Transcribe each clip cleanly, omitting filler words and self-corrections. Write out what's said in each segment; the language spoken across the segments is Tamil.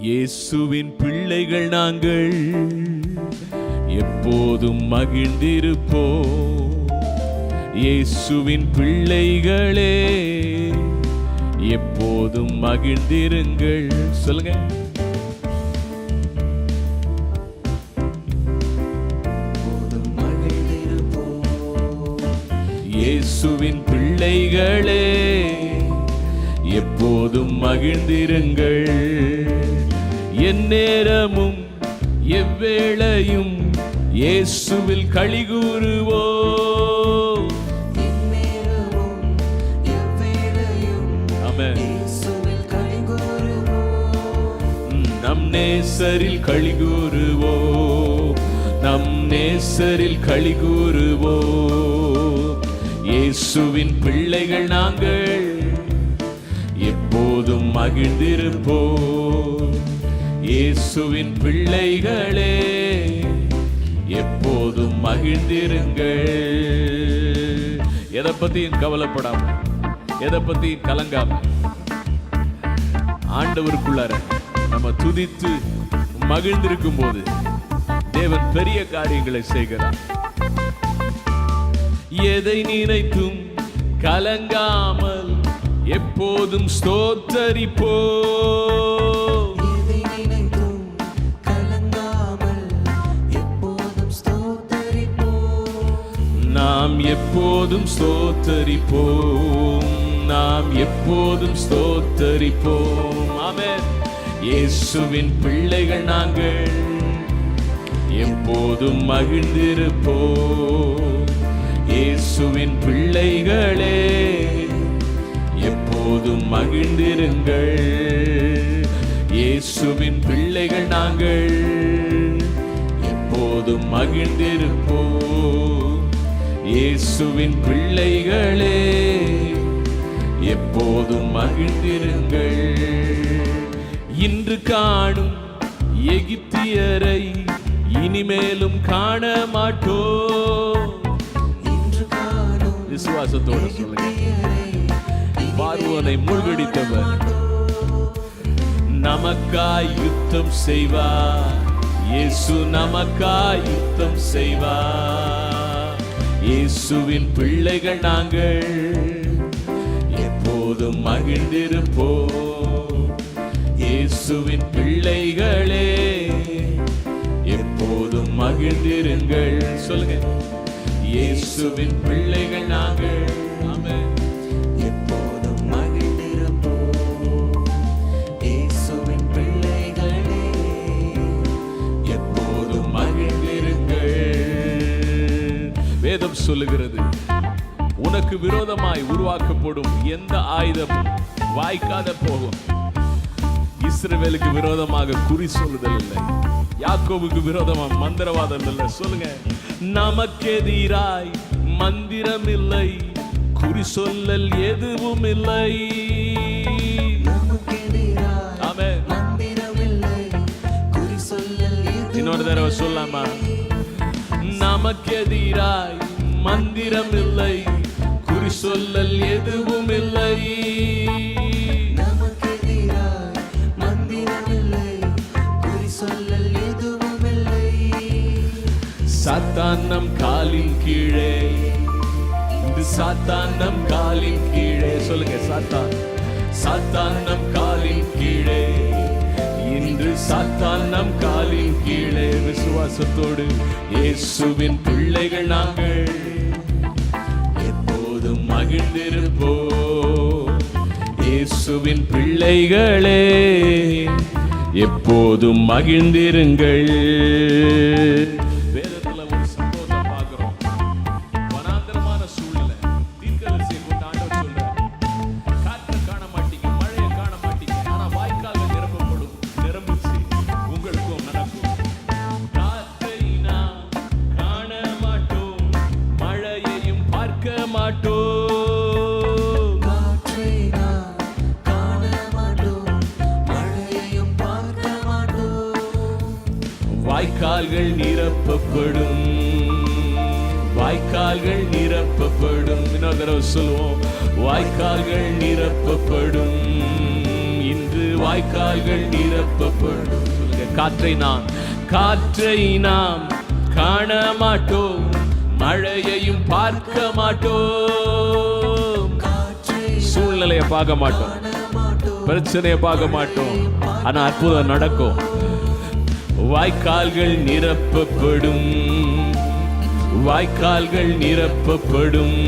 இயேசுவின் பிள்ளைகள் நாங்கள் எப்போதும் மகிழ்ந்திருப்போம். இயேசுவின் பிள்ளைகளே எப்போதும் மகிழ்ந்திருங்கள். சொல்லுங்க. இயேசுவின் பிள்ளைகளே எப்போதும் மகிழ்ந்திருங்கள். எந்நேரமும் எவ்வேளையும் இயேசுவில் களிகூறுவோம். ஆமென். நம் நேசரில் களிகூறுவோம், நம் நேசரில் களிகூறுவோம். இயேசுவின் பிள்ளைகள் நாங்கள் எப்போதும் மகிழ்ந்திருப்போம். இயேசுவின் பிள்ளைகளே எப்போதும் மகிழ்ந்திருங்கள். எதை பத்தியும் கவலைப்படாம, எதை பத்தியும் கலங்காம, ஆண்டவருக்குள்ளார நம்ம துதித்து மகிழ்ந்திருக்கும் போது தேவன் பெரிய காரியங்களை செய்கிறார். எதை நினைத்தும் கலங்காமல் எப்போதும் ஸ்தோத்தரிப்போம். நாம் எப்போதும் ஸ்தோத்தரிப்போம், நாம் எப்போதும் ஸ்தோத்தரிப்போம். ஆமென். இயேசுவின் பிள்ளைகள் நாங்கள் எப்போதும் மகிழ்ந்திருப்போம். இயேசுவின் பிள்ளைகளே எப்போதும் மகிழ்ந்திருங்கள். இயேசுவின் பிள்ளைகள் நாங்கள் எப்போதும் மகிழ்ந்திருப்போம். இயேசுவின் பிள்ளைகளே எப்போதும் மகிழ்ந்திருங்கள். இன்று காணும் எகிப்தியரை இனிமேலும் காண மாட்டோம். விசுவாசத்தோடு சொல்லுங்க. பார்வோனை மூழ்கடித்தவர் நமக்காய் யுத்தம் செய்வார். இயேசு நமக்காய் யுத்தம் செய்வார். இயேசுவின் பிள்ளைகள் நாங்கள் எப்போதும் மகிழ்ந்திருப்போம். இயேசுவின் பிள்ளைகளே எப்போதும் மகிழ்ந்திருங்கள். சொல்லுங்க. இயேசுவின் பிள்ளைகள் நாங்கள். ஆமென். எப்போதும் மகிழ்ந்திருப்போம். இயேசுவின் பிள்ளைகளே எப்போதும் மகிழ்ந்திருங்கள். வேதம் சொல்லுகிறது, உனக்கு விரோதமாய் உருவாக்கப்படும் எந்த ஆயுதமும் வாய்க்காத போகும். இஸ்ரவேலுக்கு விரோதமாக குறி சொல்லுதல் இல்லை, யாக்கோபுக்கு விரோதமாக மந்திரவாதம் இல்லை. சொல்லுங்க. நமக்கெதிராய் மந்திரம் இல்லை, குறி சொல்லல் எதுவும் இல்லை. ஆமென். இன்னொரு தடவை சொல்லாமா? நமக்கெதிராய் மந்திரம் இல்லை, குறி சொல்லல் எதுவும் இல்லை. சாத்தான் நம் காலின் கீழே, இந்த சாத்தான் நம் காலின் கீழே. சொல்லுங்க. சாத்தான், சாத்தான் நம் காலின் கீழே, இன்று சாத்தான் நம் காலின் கீழே. விசுவாசத்தோடு இயேசுவின் பிள்ளைகள் நாங்கள் எப்போதும் மகிழ்ந்திருப்போம். இயேசுவின் பிள்ளைகளே எப்போதும் மகிழ்ந்திருங்கள். வாய்க்கால்கள் நிரப்பப்படும், வாய்க்கால்கள் நிரப்பப்படும். இன்னொரு தடவை சொல்லுவோம். வாய்க்கால்கள் நிரப்பப்படும். இன்று வாய்க்கால்கள் நிரப்பப்படும். காற்றை நாம் காண மாட்டோம், மழையையும் பார்க்க மாட்டோம், சூழ்நிலையை பார்க்க மாட்டோம், பிரச்சனையை பார்க்க மாட்டோம், ஆனா அற்புதம் நடக்கும். வாய்க்கால்கள் நிரப்பப்படும், வாய்க்கால்கள் நிரப்பப்படும்,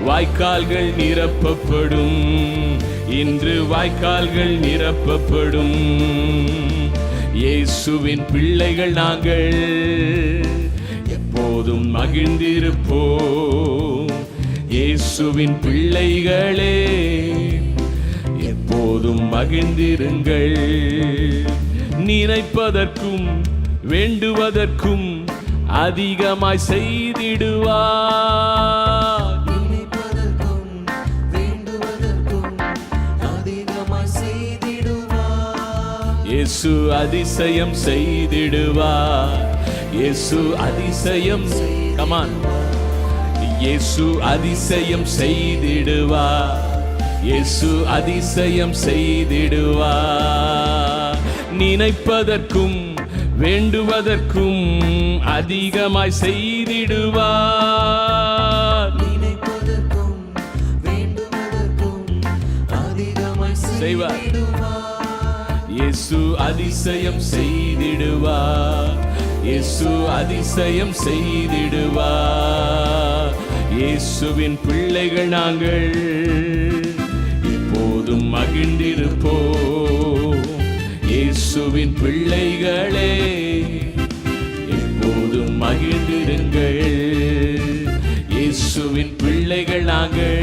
வாய்க்கால்கள் நிரப்பப்படும், இன்று வாய்க்கால்கள் நிரப்பப்படும். இயேசுவின் பிள்ளைகள் நாங்கள் எப்போதும் மகிழ்ந்திருப்போம். இயேசுவின் பிள்ளைகளே எப்போதும் மகிழ்ந்திருங்கள். நினைப்பதற்கும் வேண்டுவதற்கும் அதிகமாய் செய்திடுவார். இயேசு அதிசயம் செய்திடுவார். இயேசு அதிசயம், கமான், இயேசு அதிசயம் செய்திடுவார். இயேசு அதிசயம் செய்திடுவார். நினைப்பதற்கும் வேண்டுவதற்கும் அதிகமாய் செய்திடுவார். நினைப்பதற்கும் வேண்டுவதற்கும் அதிகமாய் செய்வார். இயேசு அதிசயம் செய்திடுவார். இயேசு அதிசயம் செய்திடுவார். இயேசுவின் பிள்ளைகள் நாங்கள் எப்போதும் மகிழ்ந்திருப்போம். இயேசுவின் பிள்ளைகளே எப்போதும் மகிழ்ந்திருங்கள். இயேசுவின் பிள்ளைகள் நாங்கள்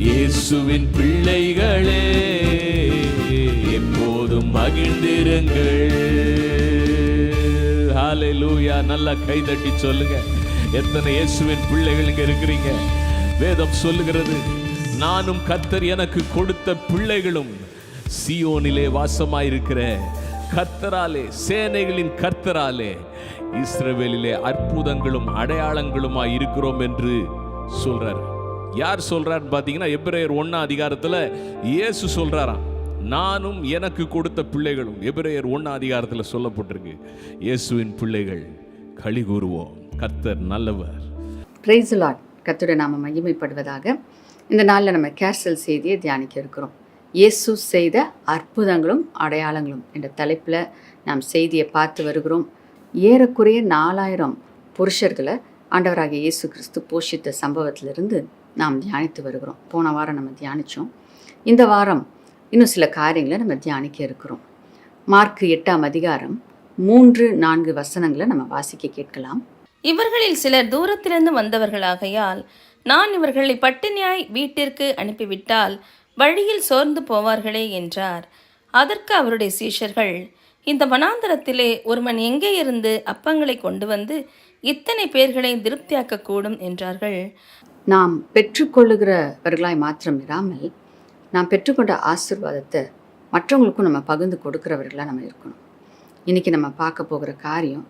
இயேசுவின் பிள்ளைகளே எப்போதும் மகிழ்ந்திருங்கள். ஹல்லேலூயா. நல்லா கைதட்டி சொல்லுங்க. எத்தனை இயேசுவின் பிள்ளைகள் இங்க இருக்கிறீங்க? வேதம் சொல்லுகிறது, நானும் கர்த்தர் எனக்கு கொடுத்த பிள்ளைகளும் சீயோனிலே வாசமாயிருக்கிற கர்த்தராலே, சேனைகளின் கர்த்தராலே இஸ்ரவேலிலே அற்புதங்களும் அடையாளங்களுமாய் இருக்கிறோம் என்று சொல்றார். யார் சொல்றாருன்னு பார்த்தீங்கன்னா, எபிரேயர் 1 இயேசு சொல்றாராம், நானும் எனக்கு கொடுத்த பிள்ளைகளும். எபிரேயர் 1 சொல்லப்பட்டிருக்கு. இயேசுவின் பிள்ளைகள் களி கூறுவோம், கர்த்தர் நல்லவர். Price the Lord. கர்த்தருடைய நாமம் மகிமைப்படுவதாக. இந்த நாளில் நம்ம கேர்சல் செய்தியை தியானிக்க இருக்கிறோம். இயேசு செய்த அற்புதங்களும் அடையாளங்களும் என்ற தலைப்பில் நாம் செய்தியை பார்த்து வருகிறோம். ஏறக்குறைய 4000 புருஷர்களை ஆண்டவராகிய இயேசு கிறிஸ்து போஷித்த சம்பவத்திலிருந்து நாம் தியானித்து வருகிறோம். போன வாரம் நம்ம தியானித்தோம். இந்த வாரம் இன்னும் சில காரியங்களை நம்ம தியானிக்க இருக்கிறோம். மார்க் 8 3-4 நம்ம வாசிக்க கேட்கலாம். இவர்களில் சிலர் தூரத்திலிருந்து வந்தவர்களாகையால் நான் இவர்களை பட்டினியாய் வீட்டிற்கு அனுப்பிவிட்டால் வழியில் சோர்ந்து போவார்களே என்றார். அதற்கு அவருடைய சீஷர்கள், இந்த வனாந்தரத்திலே ஒருவன் எங்கே இருந்து அப்பங்களை கொண்டு வந்து இத்தனை பேர்களை திருப்தியாக்க கூடும் என்றார்கள். நாம் பெற்றுக்கொள்ளுகிறவர்களாய் மாத்திரம் இராமல், நாம் பெற்றுக்கொண்ட ஆசீர்வாதத்தை மற்றவங்களுக்கும் நம்ம பகிர்ந்து கொடுக்கிறவர்களாக நம்ம இருக்கணும். இன்றைக்கி நம்ம பார்க்க போகிற காரியம்,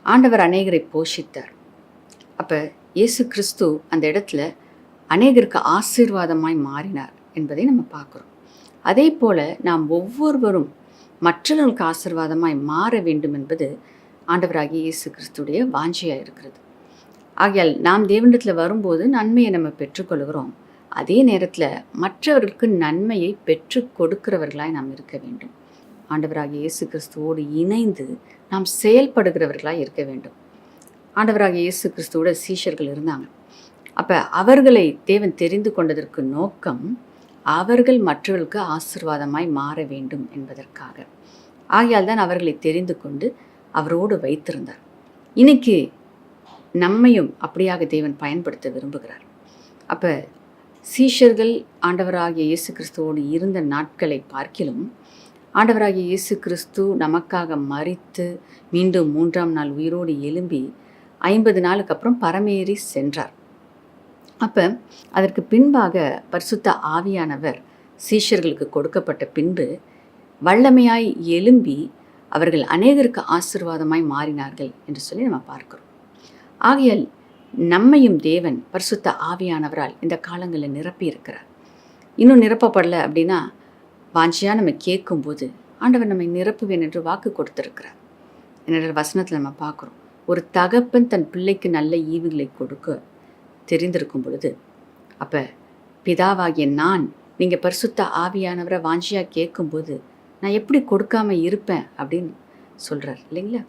ஆண்டவர் அநேகரை போஷித்தார். அப்போ இயேசு கிறிஸ்து அந்த இடத்துல அநேகருக்கு ஆசீர்வாதமாய் மாறினார் என்பதை நம்ம பார்க்குறோம். அதே போல் நாம் ஒவ்வொருவரும் மற்றவர்களுக்கு ஆசீர்வாதமாய் மாற வேண்டும் என்பது ஆண்டவராகிய இயேசு கிறிஸ்துடைய வாஞ்சையாக இருக்கிறது. ஆகையால் நாம் தேவனிடத்தில் வரும்போது நன்மையை நம்ம பெற்றுக்கொள்கிறோம். அதே நேரத்தில் மற்றவர்களுக்கு நன்மையை பெற்று கொடுக்கிறவர்களாய் நாம் இருக்க வேண்டும். ஆண்டவராகிய இயேசு கிறிஸ்துவோடு இணைந்து நாம் செயல்படுகிறவர்களாய் இருக்க வேண்டும். ஆண்டவராகிய இயேசு கிறிஸ்துவோட சீஷர்கள் இருந்தாங்க. அப்போ அவர்களை தேவன் தெரிந்து கொண்டதற்கு நோக்கம், அவர்கள் மற்றவர்களுக்கு ஆசீர்வாதமாய் மாற வேண்டும் என்பதற்காக. ஆகையால் தான் அவர்களை தெரிந்து கொண்டு அவரோடு வைத்திருந்தார். இன்னைக்கு நம்மையும் அப்படியாக தேவன் பயன்படுத்த விரும்புகிறார். அப்போ சீஷர்கள் ஆண்டவராகிய இயேசு கிறிஸ்துவோடு இருந்த நாட்களை பார்க்கிலும், ஆண்டவராகிய இயேசு கிறிஸ்து நமக்காக மரித்து மீண்டும் 3ஆம் நாள் உயிரோடு எழும்பி 50 நாளுக்கு அப்புறம் பரமேறி சென்றார். அப்போ அதற்கு பின்பாக பரிசுத்த ஆவியானவர் சீஷர்களுக்கு கொடுக்கப்பட்ட பின்பு வல்லமையாய் எழும்பி அவர்கள் அநேகருக்கு ஆசீர்வாதமாய் மாறினார்கள் என்று சொல்லி நம்ம பார்க்கிறோம். ஆகையால் நம்மையும் தேவன் பரிசுத்த ஆவியானவரால் இந்த காலங்களில் நிரப்பி இருக்கிறார். இன்னும் நிரப்பப்படலை அப்படின்னா வாஞ்சியாக நம்ம கேட்கும்போது ஆண்டவர் நம்மை நிரப்புவேன் என்று வாக்கு கொடுத்துருக்கிறார். என்னோட வசனத்தில் நம்ம பார்க்குறோம், ஒரு தகப்பன் தன் பிள்ளைக்கு நல்ல ஈவுகளை கொடுக்க தெரிந்திருக்கும் பொழுது, அப்போ பிதாவாகிய நான் நீங்கள் பரிசுத்த ஆவியானவரை வாஞ்சியாக கேட்கும்போது நான் எப்படி கொடுக்காம இருப்பேன் அப்படின்னு சொல்கிறார் இல்லைங்களா?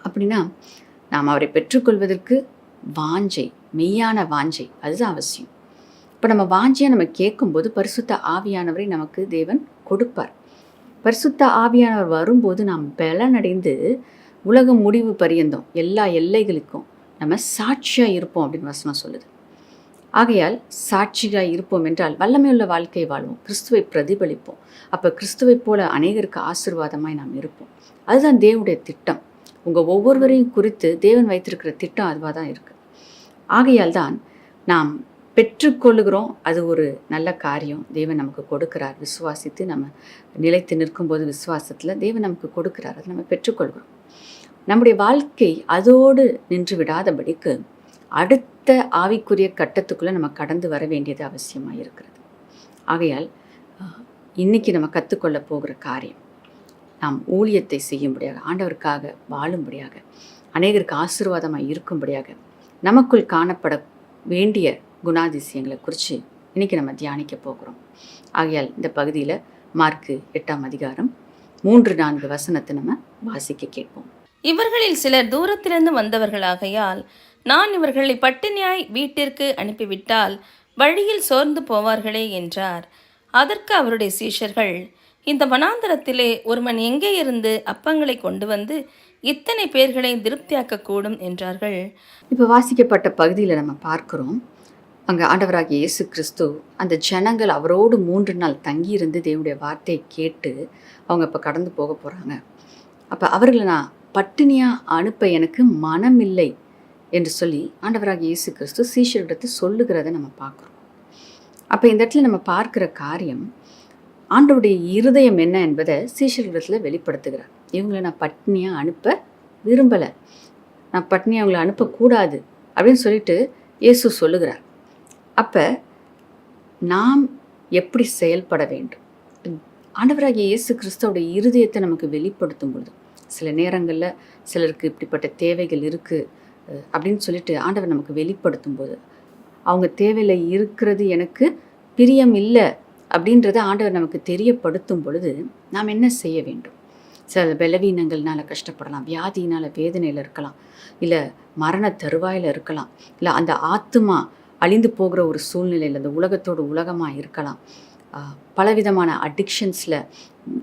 அப்படின்னா நாம் அவரை பெற்றுக்கொள்வதற்கு வாஞ்சை, மெய்யான வாஞ்சை, அதுதான் அவசியம். இப்போ நம்ம வாஞ்சியாக நம்ம கேட்கும்போது பரிசுத்த ஆவியானவரை நமக்கு தேவன் கொடுப்பார். பரிசுத்த ஆவியானவர் வரும்போது நாம் பலனடைந்து உலகம் முடிவு பரியந்தம் எல்லா எல்லைகளுக்கும் நம்ம சாட்சியாக இருப்போம் அப்படின்னு வசனம் சொல்லுது. ஆகையால் சாட்சியாக இருப்போம் என்றால் வல்லமையுள்ள வாழ்க்கை வாழ்வோம், கிறிஸ்துவை பிரதிபலிப்போம். அப்போ கிறிஸ்துவை போல அநேகருக்கு ஆசீர்வாதமாய் நாம் இருப்போம். அதுதான் தேவனுடைய திட்டம். உங்கள் ஒவ்வொருவரையும் குறித்து தேவன் வைத்திருக்கிற திட்டம் அதுவாக தான் இருக்குது. ஆகையால் தான் நாம் பெற்றுக்கொள்ளுகிறோம். அது ஒரு நல்ல காரியம். தேவன் நமக்கு கொடுக்கிறார். விசுவாசித்து நம்ம நிலைத்து நிற்கும்போது விசுவாசத்தில் தேவன் நமக்கு கொடுக்கிறார். அதை நம்ம பெற்றுக்கொள்கிறோம். நம்முடைய வாழ்க்கை அதோடு நின்று விடாதபடிக்கு அடுத்த ஆவிக்குரிய கட்டத்துக்குள்ளே நம்ம கடந்து வர வேண்டியது அவசியமாக இருக்கிறது. ஆகையால் இன்றைக்கி நம்ம கற்றுக்கொள்ள போகிற காரியம், நாம் ஊழியத்தை செய்யும்படியாக, ஆண்டவருக்காக வாழும்படியாக, அநேகருக்கு ஆசீர்வாதமாக இருக்கும்படியாக நமக்குள் காணப்பட வேண்டிய குணாதிசயங்களை குறித்து இன்றைக்கி நம்ம தியானிக்க போகிறோம். ஆகையால் இந்த பகுதியில் மார்க்கு 8ஆம் அதிகாரம் 3-4 வசனத்தை நம்ம வாசிக்க கேட்போம். இவர்களில் சிலர் தூரத்திலிருந்து வந்தவர்களாகையால் நான் இவர்களை பட்டினியாய் வீட்டிற்கு அனுப்பிவிட்டால் வழியில் சோர்ந்து போவார்களே என்றார். அதற்கு அவருடைய சீஷர்கள், இந்த வனாந்தரத்திலே ஒருவன் எங்கே இருந்து அப்பங்களை கொண்டு வந்து இத்தனை பேர்களை திருப்தியாக்கக்கூடும் என்றார்கள். இப்போ வாசிக்கப்பட்ட பகுதியில் நம்ம பார்க்குறோம், அங்கே ஆண்டவராகிய இயேசு கிறிஸ்து அந்த ஜனங்கள் அவரோடு 3 நாள் தங்கியிருந்து தேவனுடைய வார்த்தையை கேட்டு அவங்க இப்போ கடந்து போக போகிறாங்க. அப்போ அவர்களை நான் பட்டினியாக அனுப்ப எனக்கு மனமில்லை என்று சொல்லி ஆண்டவராகிய இயேசு கிறிஸ்து சீஷர்களிடத்தை சொல்லுகிறத நம்ம பார்க்குறோம். அப்போ இந்த இடத்துல நம்ம பார்க்குற காரியம், ஆண்டவருடைய இருதயம் என்ன என்பதை சீஷர்களிடத்தில் வெளிப்படுத்துகிறார். இவங்களை நான் பட்னியாக அனுப்ப விரும்பலை, நான் பட்னியாக அவங்களை அனுப்பக்கூடாது அப்படின்னு சொல்லிட்டு இயேசு சொல்லுகிறார். அப்போ நாம் எப்படி செயல்பட வேண்டும்? ஆண்டவராகிய இயேசு கிறிஸ்துவோடைய இருதயத்தை நமக்கு வெளிப்படுத்தும் பொழுது, சில நேரங்களில் சிலருக்கு இப்படிப்பட்ட தேவைகள் இருக்குது அப்படின்னு சொல்லிட்டு ஆண்டவர் நமக்கு வெளிப்படுத்தும் போது, அவங்க தேவையில் இருக்கிறது எனக்கு பிரியம் இல்லை அப்படின்றத ஆண்டவர் நமக்கு தெரியப்படுத்தும் பொழுது நாம் என்ன செய்ய வேண்டும்? சில பலவீனங்கள்னால் கஷ்டப்படலாம், வியாதியினால் வேதனையில் இருக்கலாம், இல்லை மரண தருவாயில் இருக்கலாம், இல்லை அந்த ஆத்துமா அழிந்து போகிற ஒரு சூழ்நிலையில் அந்த உலகத்தோடு உலகமாக இருக்கலாம். பலவிதமான அடிக்ஷன்ஸில்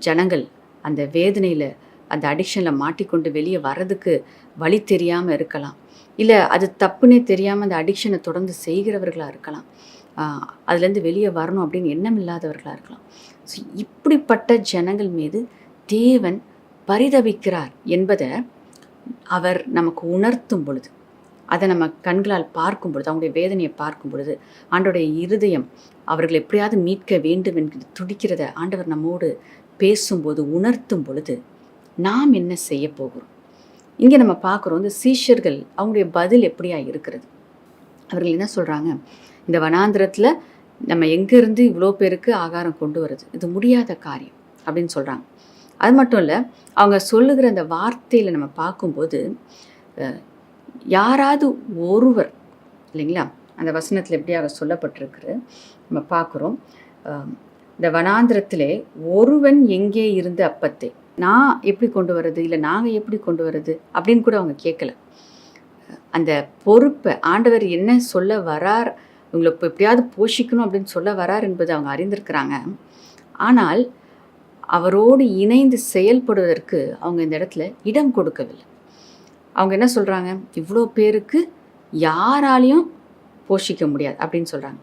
ஜனங்கள் அந்த வேதனையில் அந்த அடிக்ஷனில் மாட்டிக்கொண்டு வெளியே வர்றதுக்கு வழி தெரியாமல் இருக்கலாம், இல்லை அது தப்புன்னே தெரியாமல் அந்த அடிக்ஷனை தொடர்ந்து செய்கிறவர்களாக இருக்கலாம், அதுலேருந்து வெளியே வரணும் அப்படின்னு எண்ணம் இல்லாதவர்களாக இருக்கலாம். ஸோ இப்படிப்பட்ட ஜனங்கள் மீது தேவன் பரிதபிக்கிறார் என்பதை அவர் நமக்கு உணர்த்தும் பொழுது, அதை நம்ம கண்களால் பார்க்கும் பொழுது, அவங்களுடைய வேதனையை பார்க்கும் பொழுது, ஆண்டவருடைய இருதயம் அவர்கள் எப்படியாவது மீட்க வேண்டும் என்று துடிக்கிறத ஆண்டவர் நம்மோடு பேசும்போது, உணர்த்தும் பொழுது நாம் என்ன செய்ய போகிறோம்? இங்கே நம்ம பார்க்குறோம், இந்த சீஷர்கள் அவங்களுடைய பதில் எப்படியா இருக்கிறது? அவர்கள் என்ன சொல்கிறாங்க? இந்த வனாந்திரத்தில் நம்ம எங்கேருந்து இவ்வளோ பேருக்கு ஆகாரம் கொண்டு வருது, இது முடியாத காரியம் அப்படின்னு சொல்கிறாங்க. அது மட்டும் இல்லை, அவங்க சொல்லுகிற அந்த வார்த்தையில் நம்ம பார்க்கும்போது யாராவது ஒருவர், இல்லைங்களா, அந்த வசனத்தில் எப்படியாக சொல்லப்பட்டிருக்குது நம்ம பார்க்குறோம். இந்த வனாந்திரத்திலே ஒருவன் எங்கே இருந்து அப்பத்தை நான் எப்படி கொண்டு வர்றது, இல்லை நாங்கள் எப்படி கொண்டு வர்றது அப்படின்னு கூட அவங்க கேட்கல. அந்த பொறுப்பை ஆண்டவர் என்ன சொல்ல வரார், இவங்களை இப்போ எப்படியாவது போஷிக்கணும் அப்படின்னு சொல்ல வரார் என்பது அவங்க அறிந்திருக்கிறாங்க. ஆனால் அவரோடு இணைந்து செயல்படுவதற்கு அவங்க இந்த இடத்துல இடம் கொடுக்கவில்லை. அவங்க என்ன சொல்கிறாங்க? இவ்வளோ பேருக்கு யாராலையும் போஷிக்க முடியாது அப்படின்னு சொல்கிறாங்க.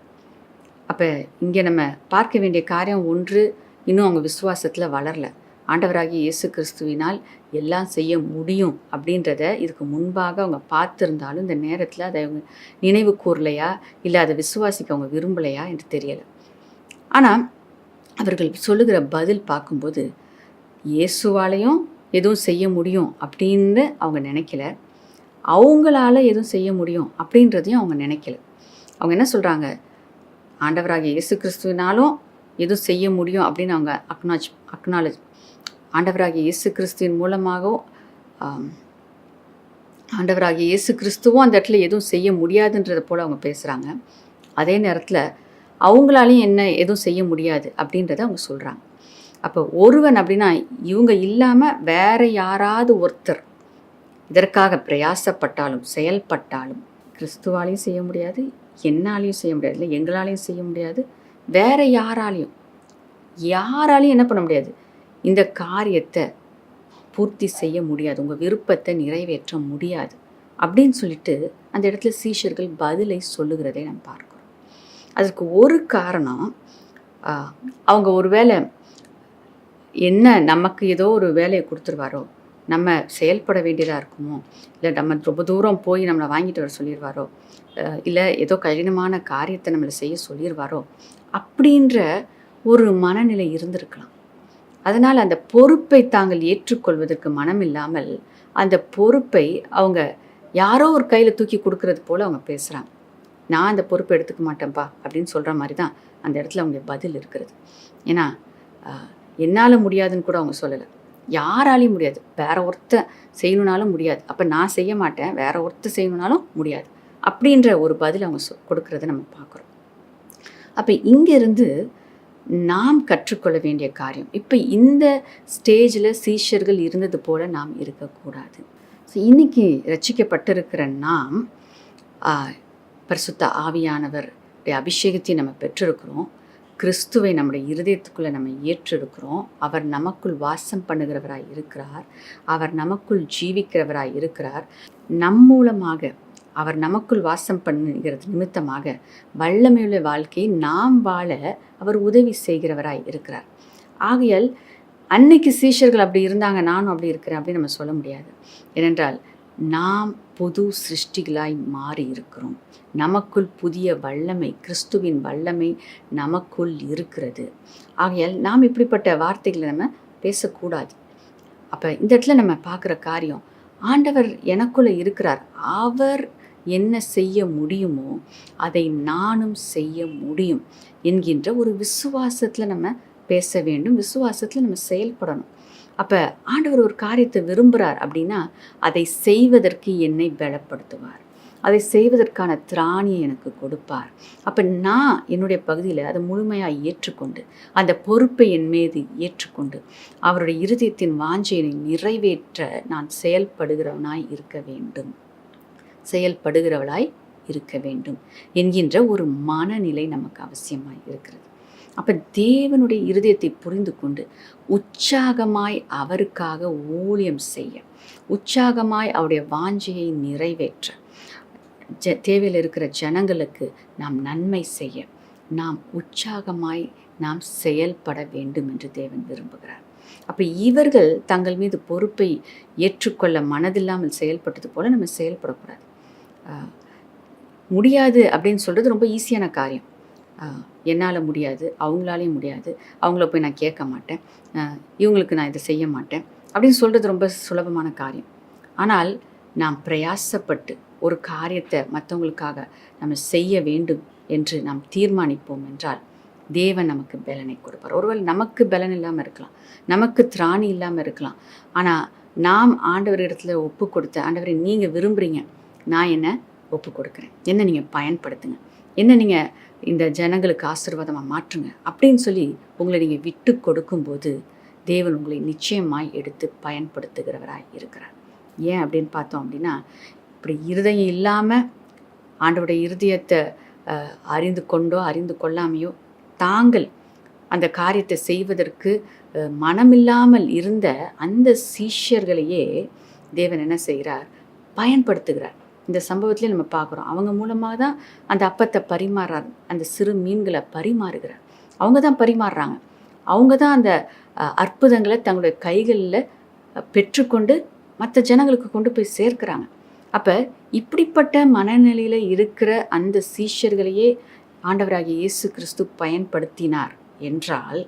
அப்போ இங்கே நம்ம பார்க்க வேண்டிய காரியம் ஒன்று, இன்னும் அவங்க விசுவாசத்தில் வளரல. ஆண்டவராகிய இயேசு கிறிஸ்துவினால் எல்லாம் செய்ய முடியும் அப்படின்றத இதுக்கு முன்பாக அவங்க பார்த்துருந்தாலும் இந்த நேரத்தில் அதை அவங்க நினைவு கூறலையா, இல்லை அதை விசுவாசிக்க அவங்க விரும்பலையா என்று தெரியலை. ஆனால் அவர்கள் சொல்லுகிற பதில் பார்க்கும்போது இயேசுவாலையும் எதுவும் செய்ய முடியும் அப்படின்னு அவங்க நினைக்கல. அவங்களால எதுவும் செய்ய முடியும் அப்படின்றதையும் அவங்க நினைக்கல. அவங்க என்ன சொல்கிறாங்க, ஆண்டவராகிய இயேசு கிறிஸ்துவினாலும் எதுவும் செய்ய முடியும் அப்படின்னு அவங்க அக்னாலேஜ் ஆண்டவராகிய இயேசு கிறிஸ்துவின் மூலமாகவும் ஆண்டவராகிய இயேசு கிறிஸ்துவும் அந்த இடத்துல எதுவும் செய்ய முடியாதுன்றதை போல் அவங்க பேசுகிறாங்க. அதே நேரத்தில் அவங்களாலையும் என்ன எதுவும் செய்ய முடியாது அப்படின்றத அவங்க சொல்கிறாங்க. அப்போ ஒருவன் அப்படின்னா இவங்க இல்லாமல் வேற யாராவது ஒருத்தர் இதற்காக பிரயாசப்பட்டாலும் செயல்பட்டாலும் கிறிஸ்துவாலையும் செய்ய முடியாது, என்னாலையும் செய்ய முடியாது, இல்லை எங்களாலையும் செய்ய முடியாது, வேற யாராலையும் என்ன பண்ண முடியாது, இந்த காரியத்தை பூர்த்தி செய்ய முடியாது, உங்கள் விருப்பத்தை நிறைவேற்ற முடியாது அப்படின்னு சொல்லிட்டு அந்த இடத்துல சீஷர்கள் பதிலை சொல்லுகிறதை நம்ம பார்க்கிறோம். அதற்கு ஒரு காரணம், அவங்க ஒரு வேளை என்ன நமக்கு ஏதோ ஒரு வேலையை கொடுத்துருவாரோ, நம்ம செயல்பட வேண்டியதாக இருக்குமோ, இல்லை நம்ம ரொம்ப தூரம் போய் நம்மளை வாங்கிட்டு வர சொல்லிடுவாரோ, இல்லை ஏதோ கடினமான காரியத்தை நம்மளை செய்ய சொல்லிடுவாரோ அப்படின்ற ஒரு மனநிலை இருந்திருக்கலாம். அதனால் அந்த பொறுப்பை தாங்கள் ஏற்றுக்கொள்வதற்கு மனம் இல்லாமல் அந்த பொறுப்பை அவங்க யாரோ ஒரு கையில் தூக்கி கொடுக்கறது போல் அவங்க பேசுகிறாங்க. நான் அந்த பொறுப்பை எடுத்துக்க மாட்டேன்ப்பா அப்படின்னு சொல்கிற மாதிரி தான் அந்த இடத்துல அவங்க பதில் இருக்கிறது. ஏன்னா என்னால் முடியாதுன்னு கூட அவங்க சொல்லலை, யாராலையும் முடியாது, வேற ஒருத்தர் செய்யணுன்னாலும் முடியாது, அப்போ நான் செய்ய மாட்டேன், வேற ஒருத்தர் செய்யணுன்னாலும் முடியாது அப்படின்ற ஒரு பதில் அவங்க கொடுக்கறத நம்ம பார்க்குறோம். அப்போ இங்கேருந்து நாம் கற்றுக்கொள்ள வேண்டிய காரியம், இப்போ இந்த ஸ்டேஜில் சீஷர்கள் இருந்தது போல் நாம் இருக்கக்கூடாது. ஸோ இன்றைக்கி ரட்சிக்கப்பட்டிருக்கிற நாம் பரிசுத்த ஆவியானவருடைய அபிஷேகத்தை நம்ம பெற்றிருக்கிறோம், கிறிஸ்துவை நம்முடைய இருதயத்துக்குள்ளே நம்ம ஏற்றிருக்கிறோம், அவர் நமக்குள் வாசம் பண்ணுகிறவராய் இருக்கிறார், அவர் நமக்குள் ஜீவிக்கிறவராய் இருக்கிறார், நம் மூலமாக அவர் நமக்குள் வாசம் பண்ணுகிறது நிமித்தமாக வல்லமையுள்ள வாழ்க்கையை நாம் வாழ அவர் உதவி செய்கிறவராய் இருக்கிறார். ஆகையால் அன்னைக்கு சீஷர்கள் அப்படி இருந்தாங்க, நானும் அப்படி இருக்கிறேன் அப்படின்னு நம்ம சொல்ல முடியாது. ஏனென்றால் நாம் புது சிருஷ்டிகளாய் மாறி இருக்கிறோம், நமக்குள் புதிய வல்லமை, கிறிஸ்துவின் வல்லமை நமக்குள் இருக்கிறது. ஆகையால் நாம் இப்படிப்பட்ட வார்த்தைகளை நம்ம பேசக்கூடாது. அப்போ இந்த இடத்துல நம்ம பார்க்குற காரியம், ஆண்டவர் எனக்குள்ளே இருக்கிறார், அவர் என்ன செய்ய முடியுமோ அதை நானும் செய்ய முடியும் என்கின்ற ஒரு விசுவாசத்தில் நம்ம பேச வேண்டும், விசுவாசத்தில் நம்ம செயல்படணும். அப்போ ஆண்டவர் ஒரு காரியத்தை விரும்புகிறார் அப்படின்னா அதை செய்வதற்கு என்னை பலப்படுத்துவார், அதை செய்வதற்கான திராணியை எனக்கு கொடுப்பார். அப்போ நான் என்னுடைய பகுதியில் அதை முழுமையாக ஏற்றுக்கொண்டு அந்த பொறுப்பை என் மீது ஏற்றுக்கொண்டு அவருடைய இருதயத்தின் வாஞ்சையை நிறைவேற்ற நான் செயல்படுகிறவனாய் இருக்க வேண்டும் என்கின்ற ஒரு மனநிலை நமக்கு அவசியமாய் இருக்கிறது. அப்போ தேவனுடைய இருதயத்தை புரிந்து கொண்டு உற்சாகமாய் அவருக்காக ஊழியம் செய்ய, உற்சாகமாய் அவருடைய வாஞ்சையை நிறைவேற்ற, தேவையில் இருக்கிற ஜனங்களுக்கு நாம் நன்மை செய்ய நாம் உற்சாகமாய் நாம் செயல்பட வேண்டும் என்று தேவன் விரும்புகிறார். அப்போ இவர்கள் தங்கள் மீது பொறுப்பை ஏற்றுக்கொள்ள மனதில்லாமல் செயல்பட்டது போல் நம்ம செயல்படக்கூடாது. முடியாது அப்படின்னு சொல்கிறது ரொம்ப ஈஸியான காரியம். என்னால் முடியாது, அவங்களாலையும் முடியாது, அவங்கள போய் நான் கேட்க மாட்டேன், இவங்களுக்கு நான் இதை செய்ய மாட்டேன் அப்படின்னு சொல்கிறது ரொம்ப சுலபமான காரியம். ஆனால் நாம் பிரயாசப்பட்டு ஒரு காரியத்தை மற்றவங்களுக்காக நம்ம செய்ய வேண்டும் என்று நாம் தீர்மானிப்போம் என்றால் தேவன் நமக்கு பலனை கொடுப்பார். ஒருவேளை நமக்கு பலன் இல்லாமல் இருக்கலாம், நமக்கு திராணி இல்லாமல் இருக்கலாம், ஆனால் நாம் ஆண்டவர் இடத்துல ஒப்பு கொடுத்த, ஆண்டவரை நீங்கள் விரும்புகிறீங்க, நான் என்ன ஒப்பு கொடுக்குறேன், என்ன நீங்கள் பயன்படுத்துங்க, என்ன நீங்கள் இந்த ஜனங்களுக்கு ஆசீர்வாதமாக மாற்றுங்க அப்படின்னு சொல்லி உங்களை நீங்கள் விட்டு கொடுக்கும்போது தேவன் உங்களை நிச்சயமாய் எடுத்து பயன்படுத்துகிறவராய் இருக்கிறார். ஏன் அப்படின்னு பார்த்தோம் அப்படின்னா, இப்படி இருதயம் இல்லாமல் ஆண்டவருடைய இருதயத்தை அறிந்து கொண்டோ அறிந்து கொள்ளாமையோ தாங்கள் அந்த காரியத்தை செய்வதற்கு மனமில்லாமல் இருந்த அந்த சீஷர்களையே தேவன் என்ன செய்கிறார், பயன்படுத்துகிறார். இந்த சம்பவத்திலே நம்ம பார்க்குறோம், அவங்க மூலமாக தான் அந்த அப்பத்தை பரிமாறார், அந்த சிறு மீன்களை பரிமாறுகிறார், அவங்க தான் பரிமாறுறாங்க, அவங்க தான் அந்த அற்புதங்களை தங்களுடைய கைகளில் பெற்றுக்கொண்டு மற்ற ஜனங்களுக்கு கொண்டு போய் சேர்க்கிறாங்க. அப்போ இப்படிப்பட்ட மனநிலையில் இருக்கிற அந்த சீஷர்களையே ஆண்டவராகிய இயேசு கிறிஸ்து பயன்படுத்தினார் என்றால்,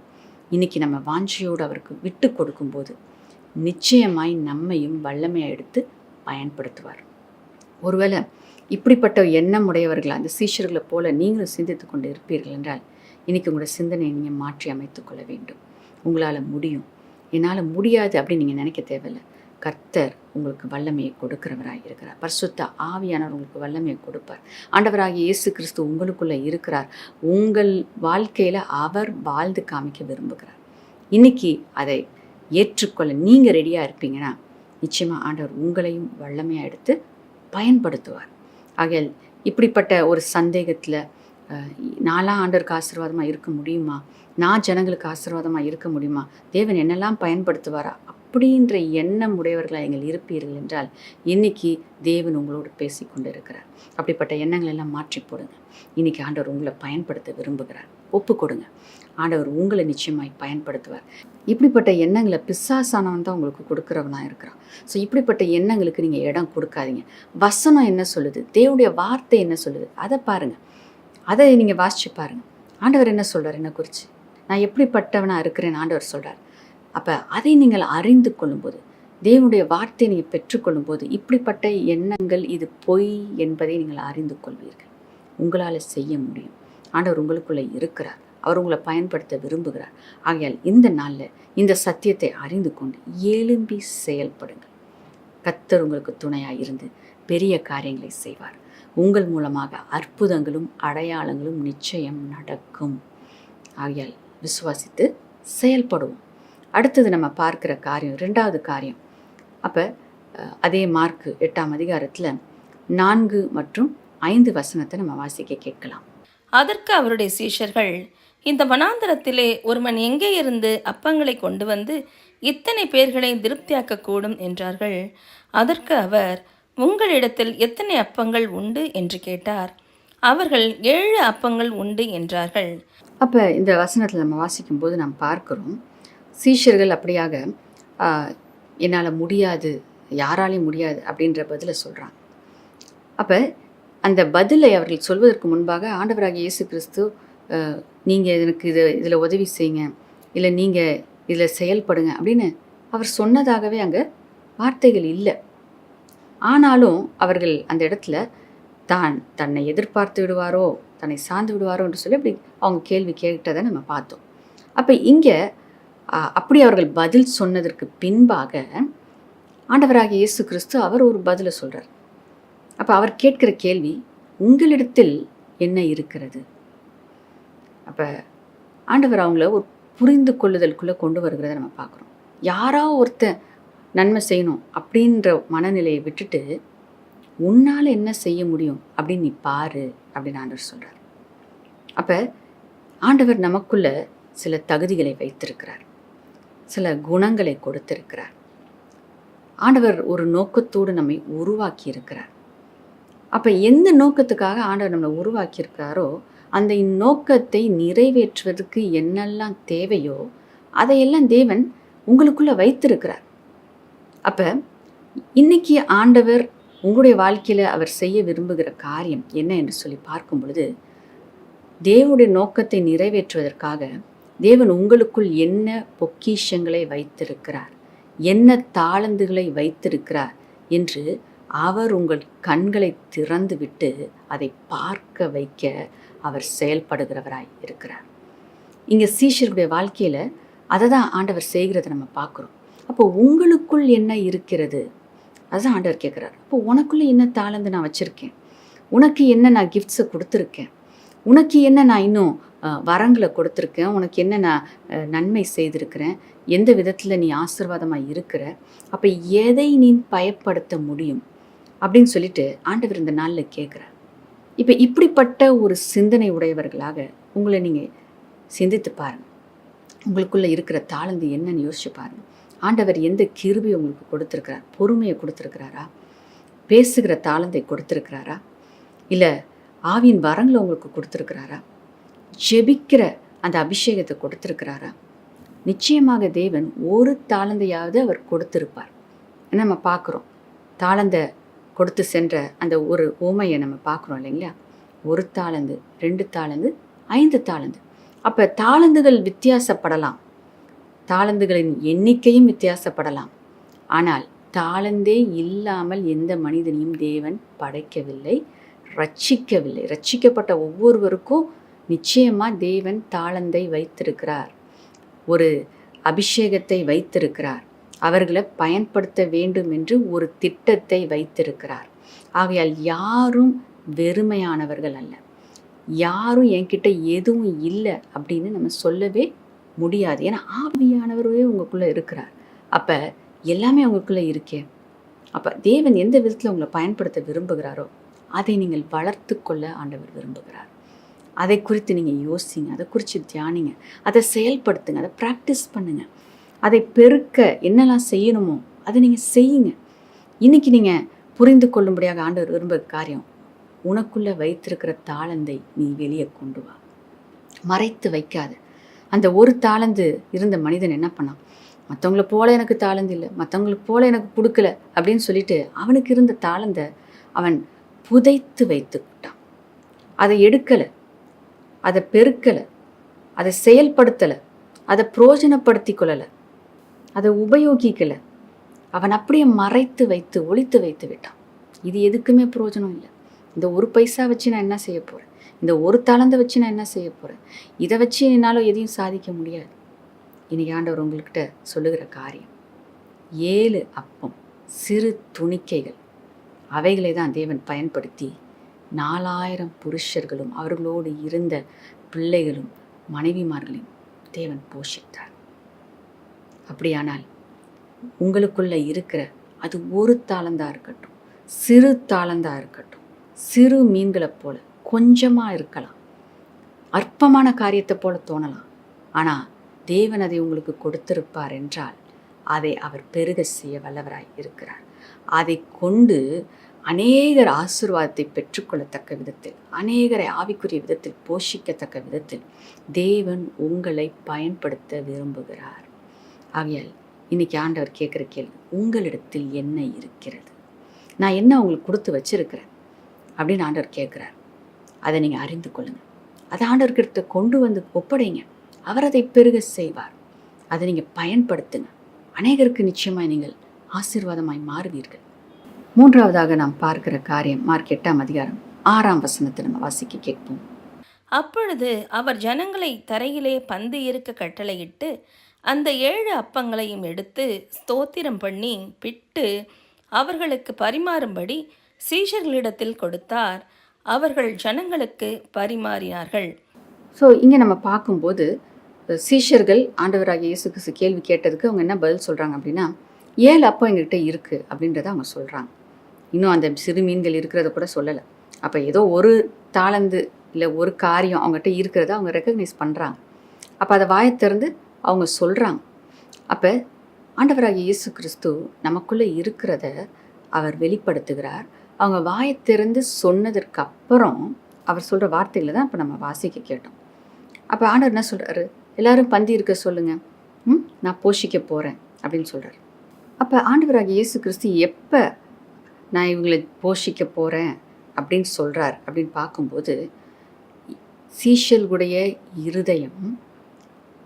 இன்னைக்கு நம்ம வாஞ்சையோடு அவருக்கு விட்டு கொடுக்கும்போது நிச்சயமாய் நம்மையும் வல்லமையாக எடுத்து பயன்படுத்துவார். ஒருவேளை இப்படிப்பட்ட எண்ணம் உடையவர்கள் அந்த சீஷர்களை போல நீங்களும் சிந்தித்து கொண்டு இருப்பீர்கள் என்றால் இன்றைக்கி உங்களோட சிந்தனையை நீங்கள் மாற்றி அமைத்து கொள்ள வேண்டும். உங்களால் முடியும். என்னால் முடியாது அப்படின்னு நீங்கள் நினைக்க தேவையில்லை. கர்த்தர் உங்களுக்கு வல்லமையை கொடுக்கிறவராக இருக்கிறார். பரிசுத்த ஆவியானவர் உங்களுக்கு வல்லமையை கொடுப்பார். ஆண்டவராகிய இயேசு கிறிஸ்து உங்களுக்குள்ளே இருக்கிறார். உங்கள் வாழ்க்கையில் அவர் வாழ்ந்து காமிக்க விரும்புகிறார். இன்றைக்கி அதை ஏற்றுக்கொள்ள நீங்கள் ரெடியாக இருப்பீங்கன்னா நிச்சயமாக ஆண்டவர் உங்களையும் வல்லமையாக எடுத்து பயன்படுத்துவார். ஆகையால் இப்படிப்பட்ட ஒரு சந்தேகத்தில் நான்லாம் ஆண்டவருக்கு ஆசீர்வாதமாக இருக்க முடியுமா, நான் ஜனங்களுக்கு ஆசீர்வாதமாக இருக்க முடியுமா, தேவன் என்னெல்லாம் பயன்படுத்துவாரா அப்படின்ற எண்ணம் உடையவர்களாக நீங்கள் இருப்பீர்கள் என்றால் இன்றைக்கி தேவன் உங்களோடு பேசி கொண்டு இருக்கிறார். அப்படிப்பட்ட எண்ணங்கள் எல்லாம் மாற்றி போடுங்க. இன்றைக்கி ஆண்டவர் உங்களை பயன்படுத்த விரும்புகிறார். ஒப்பு கொடுங்க. ஆண்டவர் உங்களை நிச்சயமாய் பயன்படுத்துவார். இப்படிப்பட்ட எண்ணங்களை பிசாசானவன் தான் உங்களுக்கு கொடுக்குறவனாக இருக்கிறான். ஸோ இப்படிப்பட்ட எண்ணங்களுக்கு நீங்கள் இடம் கொடுக்காதீங்க. வசனம் என்ன சொல்லுது, தேவனுடைய வார்த்தை என்ன சொல்லுது, அதை பாருங்கள். அதை நீங்கள் வாசித்து பாருங்கள். ஆண்டவர் என்ன சொல்கிறார் என்னை குறித்து, நான் எப்படிப்பட்டவனாக இருக்கிறேன்னு ஆண்டவர் சொல்கிறார். அப்போ அதை நீங்கள் அறிந்து கொள்ளும்போது, தேவனுடைய வார்த்தையை நீங்கள் பெற்றுக்கொள்ளும்போது இப்படிப்பட்ட எண்ணங்கள் இது பொய் என்பதை நீங்கள் அறிந்து கொள்வீர்கள். உங்களால் செய்ய முடியும். ஆண்டவர் உங்களுக்குள்ளே இருக்கிறார். அவர் உங்களை பயன்படுத்த விரும்புகிறார். ஆகையால் இந்த நாளில் இந்த சத்தியத்தை அறிந்து கொண்டு எழும்பி செயல்படுங்கள். கர்த்தர் உங்களுக்கு துணையாக இருந்து பெரிய காரியங்களை செய்வார். உங்கள் மூலமாக அற்புதங்களும் அடையாளங்களும் நிச்சயம் நடக்கும். ஆகையால் விசுவாசித்து செயல்படுவோம். அடுத்தது நம்ம பார்க்குற காரியம், 2வது காரியம். அப்போ அதே மார்க்கு 8ஆம் அதிகாரத்தில் 4 மற்றும் 5 வசனத்தை நம்ம வாசிக்க கேட்கலாம். அதற்கு அவருடைய சீஷர்கள், இந்த வனாந்தரத்திலே ஒருவன் எங்கே இருந்து அப்பங்களை கொண்டு வந்து இத்தனை பேர்களை திருப்தியாக்கக்கூடும் என்றார்கள். அதற்கு அவர், உங்களிடத்தில் எத்தனை அப்பங்கள் உண்டு என்று கேட்டார். அவர்கள் 7 அப்பங்கள் உண்டு என்றார்கள். அப்போ இந்த வசனத்தில் நம்ம வாசிக்கும்போது நாம் பார்க்குறோம், சீஷர்கள் அப்படியாக என்னால் முடியாது, யாராலையும் முடியாது அப்படின்ற பதிலை சொல்கிறாங்க. அப்போ அந்த பதிலை அவர்கள் சொல்வதற்கு முன்பாக ஆண்டவராகிய இயேசு கிறிஸ்து, நீங்கள் எனக்கு இதில் உதவி செய்யுங்க, இல்லை நீங்கள் இதில் செயல்படுங்க அப்படின்னு அவர் சொன்னதாகவே அங்கே வார்த்தைகள் இல்லை. ஆனாலும் அவர்கள் அந்த இடத்துல தன்னை எதிர்பார்த்து விடுவாரோ, தன்னை சார்ந்து விடுவாரோ என்று சொல்லி அப்படி அவங்க கேள்வி கேட்டதை நம்ம பார்த்தோம். அப்போ இங்கே அப்படி அவர்கள் பதில் சொன்னதற்கு பின்பாக ஆண்டவராகிய இயேசு கிறிஸ்து அவர் ஒரு பதிலை சொல்கிறார். அப்போ அவர் கேட்கிற கேள்வி, உங்களிடத்தில் என்ன இருக்கிறது? அப்போ ஆண்டவர் அவங்கள ஒரு புரிந்து கொள்ளுதலுக்குள்ளே கொண்டு வருகிறத நம்ம பார்க்குறோம். யாரோ ஒருத்தன் நன்மை செய்யணும் அப்படின்ற மனநிலையை விட்டுட்டு, உன்னால் என்ன செய்ய முடியும் அப்படின்னு நீ பாரு அப்படின்னு ஆண்டவர் சொல்கிறார். அப்போ ஆண்டவர் நமக்குள்ள சில தகுதிகளை வைத்திருக்கிறார், சில குணங்களை கொடுத்திருக்கிறார். ஆண்டவர் ஒரு நோக்கத்தோடு நம்மை உருவாக்கி இருக்கிறார். அப்போ எந்த நோக்கத்துக்காக ஆண்டவர் நம்மளை உருவாக்கியிருக்கிறாரோ அந்த நோக்கத்தை நிறைவேற்றுவதற்கு என்னெல்லாம் தேவையோ அதையெல்லாம் தேவன் உங்களுக்குள்ளே வைத்திருக்கிறார். அப்போ இன்னைக்கு ஆண்டவர் உங்களுடைய வாழ்க்கையில் அவர் செய்ய விரும்புகிற காரியம் என்ன என்று சொல்லி பார்க்கும் பொழுது, தேவனுடைய நோக்கத்தை நிறைவேற்றுவதற்காக தேவன் உங்களுக்குள் என்ன பொக்கிஷங்களை வைத்திருக்கிறார், என்ன தாளந்துகளை வைத்திருக்கிறார் என்று அவர் உங்கள் கண்களை திறந்து விட்டு அதை பார்க்க வைக்க அவர் செயல்படுகிறவராய் இருக்கிறார். இங்கே சீஷருடைய வாழ்க்கையில் அதை தான் ஆண்டவர் செய்கிறத நம்ம பார்க்குறோம். அப்போ உங்களுக்குள் என்ன இருக்கிறது, அதுதான் ஆண்டவர் கேட்குறார். அப்போ உனக்குள்ளே என்ன தாளந்து நான் வச்சுருக்கேன், உனக்கு என்ன நான் கிஃப்ட்ஸை கொடுத்துருக்கேன், உனக்கு என்ன நான் இன்னும் வரங்களை கொடுத்துருக்கேன், உனக்கு என்ன நான் நன்மை செய்திருக்கிறேன், எந்த விதத்தில் நீ ஆசீர்வாதமாக இருக்கிற, அப்போ எதை நீ பயப்படுத்த முடியும் அப்படின்னு சொல்லிட்டு ஆண்டவர் இந்த நாளில் கேட்குறார். இப்போ இப்படிப்பட்ட ஒரு சிந்தனை உடையவர்களாக உங்களை நீங்கள் சிந்தித்து பாருங்கள். உங்களுக்குள்ளே இருக்கிற தாளந்து என்னன்னு யோசிச்சு பாருங்கள். ஆண்டவர் எந்த கிருபையை உங்களுக்கு கொடுத்துருக்கிறார்? பொறுமையை கொடுத்துருக்கிறாரா? பேசுகிற தாளந்தை கொடுத்துருக்கிறாரா? இல்லை ஆவியின் வரங்களை உங்களுக்கு கொடுத்துருக்கிறாரா? ஜெபிக்கிற அந்த அபிஷேகத்தை கொடுத்துருக்கிறாரா? நிச்சயமாக தேவன் ஒரு தாளந்தையாவது அவர் கொடுத்துருப்பார். நம்ம பார்க்குறோம், தாளந்தை கொடுத்து சென்ற அந்த ஒரு உவமையை நம்ம பார்க்குறோம் இல்லைங்களா? 1 தாளந்து, 2 தாளந்து, 5 தாளந்து. அப்போ தாளந்துகள் வித்தியாசப்படலாம், தாளந்துகளின் எண்ணிக்கையும் வித்தியாசப்படலாம். ஆனால் தாளந்தே இல்லாமல் எந்த மனிதனையும் தேவன் படைக்கவில்லை, ரட்சிக்கவில்லை. ரட்சிக்கப்பட்ட ஒவ்வொருவருக்கும் நிச்சயமாக தேவன் தாளந்தை வைத்திருக்கிறார், ஒரு அபிஷேகத்தை வைத்திருக்கிறார், அவர்களை பயன்படுத்த வேண்டும் என்று ஒரு திட்டத்தை வைத்திருக்கிறார். ஆகையால் யாரும் வெறுமையானவர்கள் அல்ல, யாரும் என்கிட்ட எதுவும் இல்லை அப்படின்னு நம்ம சொல்லவே முடியாது. ஏன்னா ஆவியானவரே உங்களுக்குள்ளே இருக்கிறார். அப்போ எல்லாமே உங்களுக்குள்ளே இருக்கே. அப்போ தேவன் எந்த விதத்தில் உங்களை பயன்படுத்த விரும்புகிறாரோ அதை நீங்கள் வளர்த்து கொள்ள ஆண்டவர் விரும்புகிறார். அதை குறித்து நீங்கள் யோசிங்க, அதை குறித்து தியானிங்க, அதை செயல்படுத்துங்க, அதை ப்ராக்டிஸ் பண்ணுங்கள். அதை பெருக்க என்னெல்லாம் செய்யணுமோ அதை நீங்கள் செய்யுங்க. இன்றைக்கி நீங்கள் புரிந்து கொள்ளும்படியாக ஆண்டவர் விரும்புகிற காரியம், உனக்குள்ளே வைத்திருக்கிற தாளந்தை நீ வெளியே கொண்டு வா, மறைத்து வைக்காது. அந்த ஒரு தாளந்து இருந்த மனிதன் என்ன பண்ணான்? மற்றவங்கள போல எனக்கு தாளந்து இல்லை, மற்றவங்களுக்கு போல எனக்கு கொடுக்கல அப்படின்னு சொல்லிட்டு அவனுக்கு இருந்த தாளந்தை அவன் புதைத்து வைத்து விட்டான். அதை எடுக்கலை, அதை பெருக்கலை, அதை செயல்படுத்தலை, அதை பிரயோஜனப்படுத்தி கொள்ளலை, அதை உபயோகிக்கலை. அவன் அப்படியே மறைத்து வைத்து ஒளித்து வைத்து விட்டான். இது எதுக்குமே பிரயோஜனம் இல்லை. இந்த ஒரு பைசா வச்சு நான் என்ன செய்ய போகிறேன்? இந்த ஒரு தாளந்தை வச்சு நான் என்ன செய்ய போகிறேன்? இதை வச்சு என்னால் எதையும் சாதிக்க முடியாது. இன்னைக்கு ஆண்டவர் உங்கள்கிட்ட சொல்லுகிற காரியம், 7 அப்பம், சிறு துணிக்கைகள், அவைகளை தான் தேவன் பயன்படுத்தி 4000 புருஷர்களும் அவர்களோடு இருந்த பிள்ளைகளும் மனைவிமார்களையும் தேவன் போஷித்தார். அப்படியானால் உங்களுக்குள்ள இருக்கிற அது ஒரு தாளந்தா இருக்கட்டும், சிறு தாளந்தா இருக்கட்டும், சிறு மீன்களைப் போல கொஞ்சமாக இருக்கலாம், அற்பமான காரியத்தை போல தோணலாம். ஆனால் தேவன் அதை உங்களுக்கு கொடுத்திருப்பார் என்றால் அதை அவர் பெருக செய்ய வல்லவராய் இருக்கிறார். அதை கொண்டு அநேகர் ஆசீர்வாதத்தை பெற்றுக்கொள்ளத்தக்க விதத்தில், அநேகரை ஆவிக்குரிய விதத்தில் போஷிக்கத்தக்க விதத்தில் தேவன் உங்களை பயன்படுத்த விரும்புகிறார். ஆகையால் இன்னைக்கு ஆண்டவர் கேட்குற கேள்வி, உங்களிடத்தில் என்ன இருக்கிறது? நான் என்ன உங்களுக்கு கொடுத்து வச்சிருக்கிறேன் அப்படின்னு ஆண்டவர் கேட்குறார். அதை நீங்கள் அறிந்து கொள்ளுங்கள். அதை ஆண்டவர்கிட்ட கொண்டு வந்து ஒப்படைங்க. அவர் அதை பெருக செய்வார். அதை நீங்கள் பயன்படுத்துங்க. அநேகருக்கு நிச்சயமாய் நீங்கள் ஆசீர்வாதமாய் மாறுவீர்கள். 3ஆவதாக நாம் பார்க்கிற காரியம் மார்க் 8ஆம் அதிகாரம் 6ஆம் வசனத்தை நம்ம வாசிக்க கேட்போம். அப்பொழுது அவர் ஜனங்களை தரையிலே பந்து இருக்க கட்டளையிட்டு அந்த 7 அப்பங்களையும் எடுத்து ஸ்தோத்திரம் பண்ணி பிட்டு அவர்களுக்கு பரிமாறும்படி சீஷர்களிடத்தில் கொடுத்தார். அவர்கள் ஜனங்களுக்கு பரிமாறினார்கள். ஸோ இங்கே நம்ம பார்க்கும்போது சீஷர்கள் ஆண்டவராகிய இயேசு கிறிஸ்து கேள்வி கேட்டதுக்கு அவங்க என்ன பதில் சொல்கிறாங்க அப்படின்னா, 7 அப்பம் எங்ககிட்ட இருக்குது அப்படின்றத அவங்க சொல்கிறாங்க. இன்னும் அந்த சிறு மீன்கள் இருக்கிறத கூட சொல்லலை. அப்போ ஏதோ ஒரு தாளந்து இல்லை ஒரு காரியம் அவங்ககிட்ட இருக்கிறத அவங்க ரெக்கக்னைஸ் பண்ணுறாங்க. அப்போ அதை வாயை திறந்து அவங்க சொல்கிறாங்க. அப்போ ஆண்டவராகிய இயேசு கிறிஸ்து நமக்குள்ளே இருக்கிறத அவர் வெளிப்படுத்துகிறார். அவங்க வாயை திறந்து சொன்னதற்கு அப்புறம் அவர் சொல்கிற வார்த்தைகளை தான் இப்போ நம்ம வாசிக்க கேட்டோம். அப்போ ஆண்டவர் என்ன சொல்கிறாரு? எல்லாரும் பந்தி இருக்க சொல்லுங்கள், நான் போஷிக்க போகிறேன் அப்படின்னு சொல்கிறார். அப்போ ஆண்டவராகிய இயேசு கிறிஸ்து எப்போ நான் இவங்களை போஷிக்க போகிறேன் அப்படின்னு சொல்கிறார் அப்படின்னு பார்க்கும்போது, சீஷர்களுடைய இருதயம்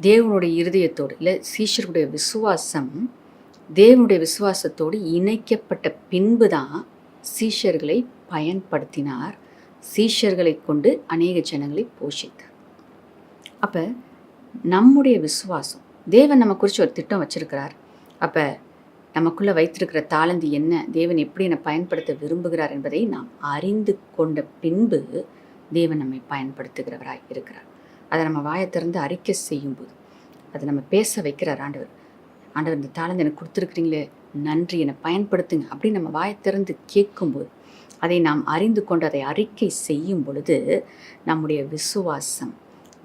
தேவனுடைய இருதயத்தோடு இல்லை, சீஷர்களுடைய விசுவாசம் தேவனுடைய விசுவாசத்தோடு இணைக்கப்பட்ட பின்பு தான் சீஷர்களை பயன்படுத்தினார். சீஷர்களை கொண்டு அநேக ஜனங்களை போஷித்தார். அப்போ நம்முடைய விசுவாசம், தேவன் நம்ம குறித்து ஒரு திட்டம் வச்சிருக்கிறார். அப்போ நமக்குள்ளே வைத்திருக்கிற தாளந்து என்ன, தேவன் எப்படி என்னை பயன்படுத்த விரும்புகிறார் என்பதை நாம் அறிந்து கொண்ட பின்பு தேவன் நம்மை பயன்படுத்துகிறவராய் இருக்கிறார். அதை நம்ம வாயை திறந்து அறிக்கை செய்யும்போது, அதை நம்ம பேச வைக்கிறார் ஆண்டவர். ஆண்டவர் இந்த தாளந்து எனக்கு கொடுத்துருக்குறீங்களே, நன்றி, என்னை பயன்படுத்துங்க அப்படின்னு நம்ம வாயை திறந்து கேட்கும்போது, அதை நாம் அறிந்து கொண்டு அதை அறிக்கை செய்யும் பொழுது நம்முடைய விசுவாசம்,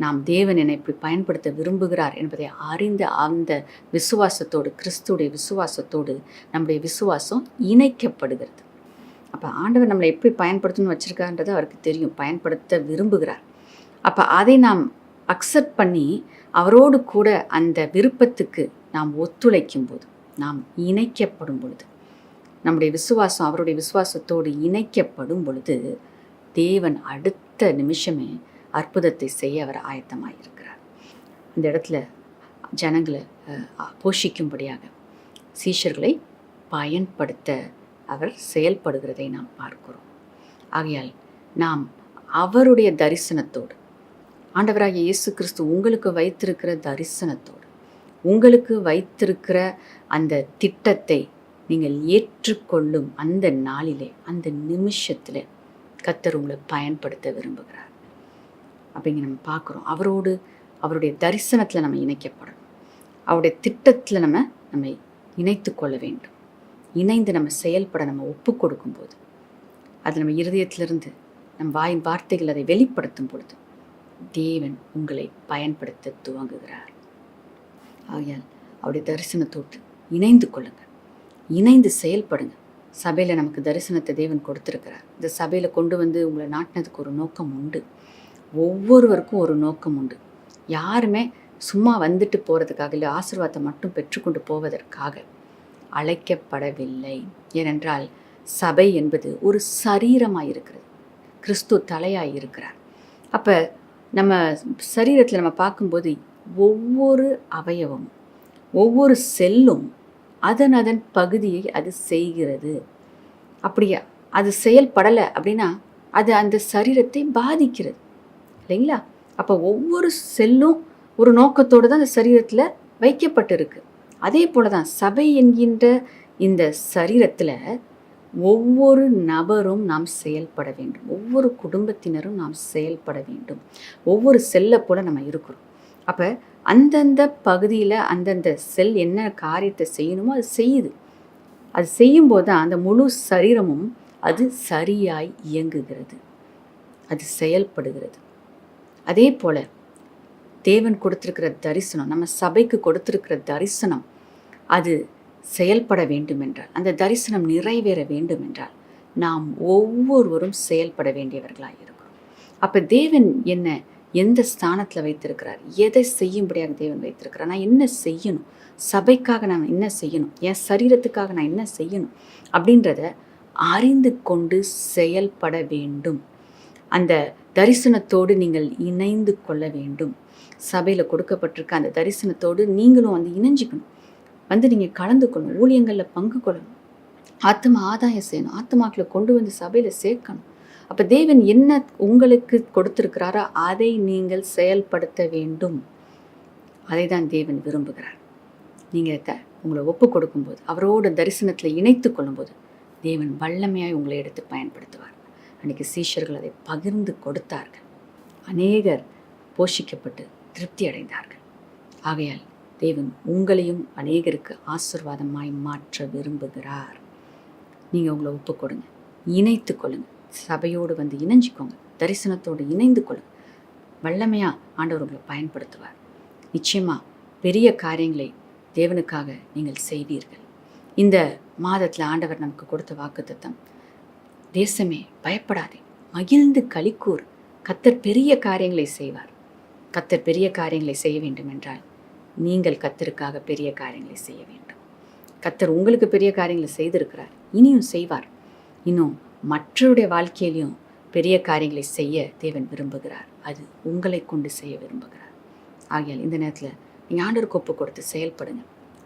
நாம் தேவன் என்னை இப்படி பயன்படுத்த விரும்புகிறார் என்பதை அறிந்த அந்த விசுவாசத்தோடு, கிறிஸ்துடைய விசுவாசத்தோடு நம்முடைய விசுவாசம் இணைக்கப்படுகிறது. அப்போ ஆண்டவர் நம்மளை எப்படி பயன்படுத்தணும்னு வச்சுருக்கான்றது அவருக்கு தெரியும், பயன்படுத்த விரும்புகிறார். அப்போ அதை நாம் அக்செப்ட் பண்ணி அவரோடு கூட அந்த விருப்பத்துக்கு நாம் ஒத்துழைக்கும் போது, நாம் இணைக்கப்படும் பொழுது, நம்முடைய விசுவாசம் அவருடைய விசுவாசத்தோடு இணைக்கப்படும் பொழுது தேவன் அடுத்த நிமிஷமே அற்புதத்தை செய்ய அவர் ஆயத்தமாக இருக்கிறார். அந்த இடத்துல ஜனங்களை போஷிக்கும்படியாக சீஷர்களை பயன்படுத்த அவர் செயல்படுகிறதை நாம் பார்க்கிறோம். ஆகையால் நாம் அவருடைய தரிசனத்தோடு, ஆண்டவராகிய இயேசு கிறிஸ்து உங்களுக்கு வைத்திருக்கிற தரிசனத்தோடு, உங்களுக்கு வைத்திருக்கிற அந்த திட்டத்தை நீங்கள் ஏற்றுக்கொள்ளும் அந்த நாளிலே, அந்த நிமிஷத்தில் கர்த்தர் உங்களை பயன்படுத்த விரும்புகிறார். அப்படிங்க நம்ம பார்க்குறோம். அவரோடு, அவருடைய தரிசனத்தில் நம்ம இணைக்கப்படணும். அவருடைய திட்டத்தில் நம்ம இணைத்து கொள்ள வேண்டும். இணைந்து நம்ம செயல்பட நம்ம ஒப்பு கொடுக்கும்போது, அது நம்ம இருதயத்திலிருந்து நம் வாயின் வார்த்தைகள் அதை வெளிப்படுத்தும் பொழுது தேவன் உங்களை பயன்படுத்த துவங்குகிறார். ஆகையால் அவருடைய தரிசனத்தோடு இணைந்து கொள்ளுங்கள், இணைந்து செயல்படுங்க. சபையில் நமக்கு தரிசனத்தை தேவன் கொடுத்துருக்கிறார். இந்த சபையில் கொண்டு வந்து உங்களை நாட்டினதுக்கு ஒரு நோக்கம் உண்டு. ஒவ்வொருவருக்கும் ஒரு நோக்கம் உண்டு. யாருமே சும்மா வந்துட்டு போகிறதுக்காக, இல்லை ஆசீர்வாதத்தை மட்டும் பெற்றுக்கொண்டு போவதற்காக அழைக்கப்படவில்லை. ஏனென்றால் சபை என்பது ஒரு சரீரமாக இருக்கிறது. கிறிஸ்து தலையாக இருக்கிறார். அப்போ நம்ம சரீரத்தில் நம்ம பார்க்கும்போது ஒவ்வொரு அவயவமும், ஒவ்வொரு செல்லும் அதன் பகுதியை அது செய்கிறது. அப்படியா அது செயல்படலை அப்படின்னா அது அந்த சரீரத்தை பாதிக்கிறது இல்லைங்களா? அப்போ ஒவ்வொரு செல்லும் ஒரு நோக்கத்தோடு தான் அந்த சரீரத்தில் வைக்கப்பட்டிருக்கு. அதே போல தான் சபை என்கின்ற இந்த சரீரத்தில் ஒவ்வொரு நபரும் நாம் செயல்பட வேண்டும். ஒவ்வொரு குடும்பத்தினரும் நாம் செயல்பட வேண்டும். ஒவ்வொரு செல்லை போல் நம்ம இருக்கிறோம். அப்போ அந்தந்த பகுதியில் அந்தந்த செல் என்ன காரியத்தை செய்யணுமோ அது செய்யுது. அது செய்யும்போது தான் அந்த முழு சரீரமும் அது சரியாய் இயங்குகிறது, அது செயல்படுகிறது. அதே போல் தேவன் கொடுத்துருக்கிற தரிசனம், நம்ம சபைக்கு கொடுத்துருக்கிற தரிசனம் அது செயல்பட வேண்டும் என்றால், அந்த தரிசனம் நிறைவேற வேண்டும் என்றால் நாம் ஒவ்வொருவரும் செயல்பட வேண்டியவர்களாக இருக்கிறோம். அப்போ தேவன் என்ன எந்த ஸ்தானத்தில் வைத்திருக்கிறார், எதை செய்யும்படியாக தேவன் வைத்திருக்கிறார், நான் என்ன செய்யணும், சபைக்காக நான் என்ன செய்யணும், என் சரீரத்துக்காக நான் என்ன செய்யணும் அப்படின்றத அறிந்து கொண்டு செயல்பட வேண்டும். அந்த தரிசனத்தோடு நீங்கள் இணைந்து கொள்ள வேண்டும். சபையில் கொடுக்கப்பட்டிருக்க அந்த தரிசனத்தோடு நீங்களும் வந்து இணைஞ்சிக்கணும், வந்து நீங்கள் கலந்து கொள்ளணும், ஊழியங்களில் பங்கு கொள்ளணும், ஆத்மா ஆதாயம் செய்யணும், ஆத்மாக்களை கொண்டு வந்து சபையில் சேர்க்கணும். அப்போ தேவன் என்ன உங்களுக்கு கொடுத்துருக்கிறாரோ அதை நீங்கள் செயல்படுத்த வேண்டும். அதை தான் தேவன் விரும்புகிறார். நீங்கள் உங்களை ஒப்பு கொடுக்கும்போது, அவரோட தரிசனத்தில் இணைத்து கொள்ளும்போது தேவன் வல்லமையாய் உங்களை எடுத்து பயன்படுத்துவார். அன்றைக்கி சீஷர்கள் அதை பகிர்ந்து கொடுத்தார்கள். அநேகர் போஷிக்கப்பட்டு திருப்தி அடைந்தார்கள். ஆகையால் தேவன் உங்களையும் அநேகருக்கு ஆசீர்வாதமாய் மாற்ற விரும்புகிறார். நீங்கள் உங்களை ஒப்பு கொடுங்க, இணைத்து கொள்ளுங்க, சபையோடு வந்து இணைஞ்சிக்கோங்க, தரிசனத்தோடு இணைந்து கொள்ளுங்க. வல்லமையாக ஆண்டவர் உங்களை பயன்படுத்துவார். நிச்சயமாக பெரிய காரியங்களை தேவனுக்காக நீங்கள் செய்வீர்கள். இந்த மாதத்தில் ஆண்டவர் நமக்கு கொடுத்த வாக்குத்தத்தம், தேசமே பயப்படாதே, மகிழ்ந்து களிக்கூர், கர்த்தர் பெரிய காரியங்களை செய்வார். கர்த்தர் பெரிய காரியங்களை செய்ய வேண்டும் என்றால் நீங்கள் கர்த்தருக்காக பெரிய காரியங்களை செய்ய வேண்டும். கர்த்தர் உங்களுக்கு பெரிய காரியங்களை செய்திருக்கிறார், இனியும் செய்வார். இன்னும் மற்றவருடைய வாழ்க்கையிலையும் பெரிய காரியங்களை செய்ய தேவன் விரும்புகிறார். அது உங்களை கொண்டு செய்ய விரும்புகிறார். ஆகையால் இந்த நேரத்தில் நீங்கள் ஆண்டவருக்கு ஒப்பு கொடுத்து செயல்படுங்க.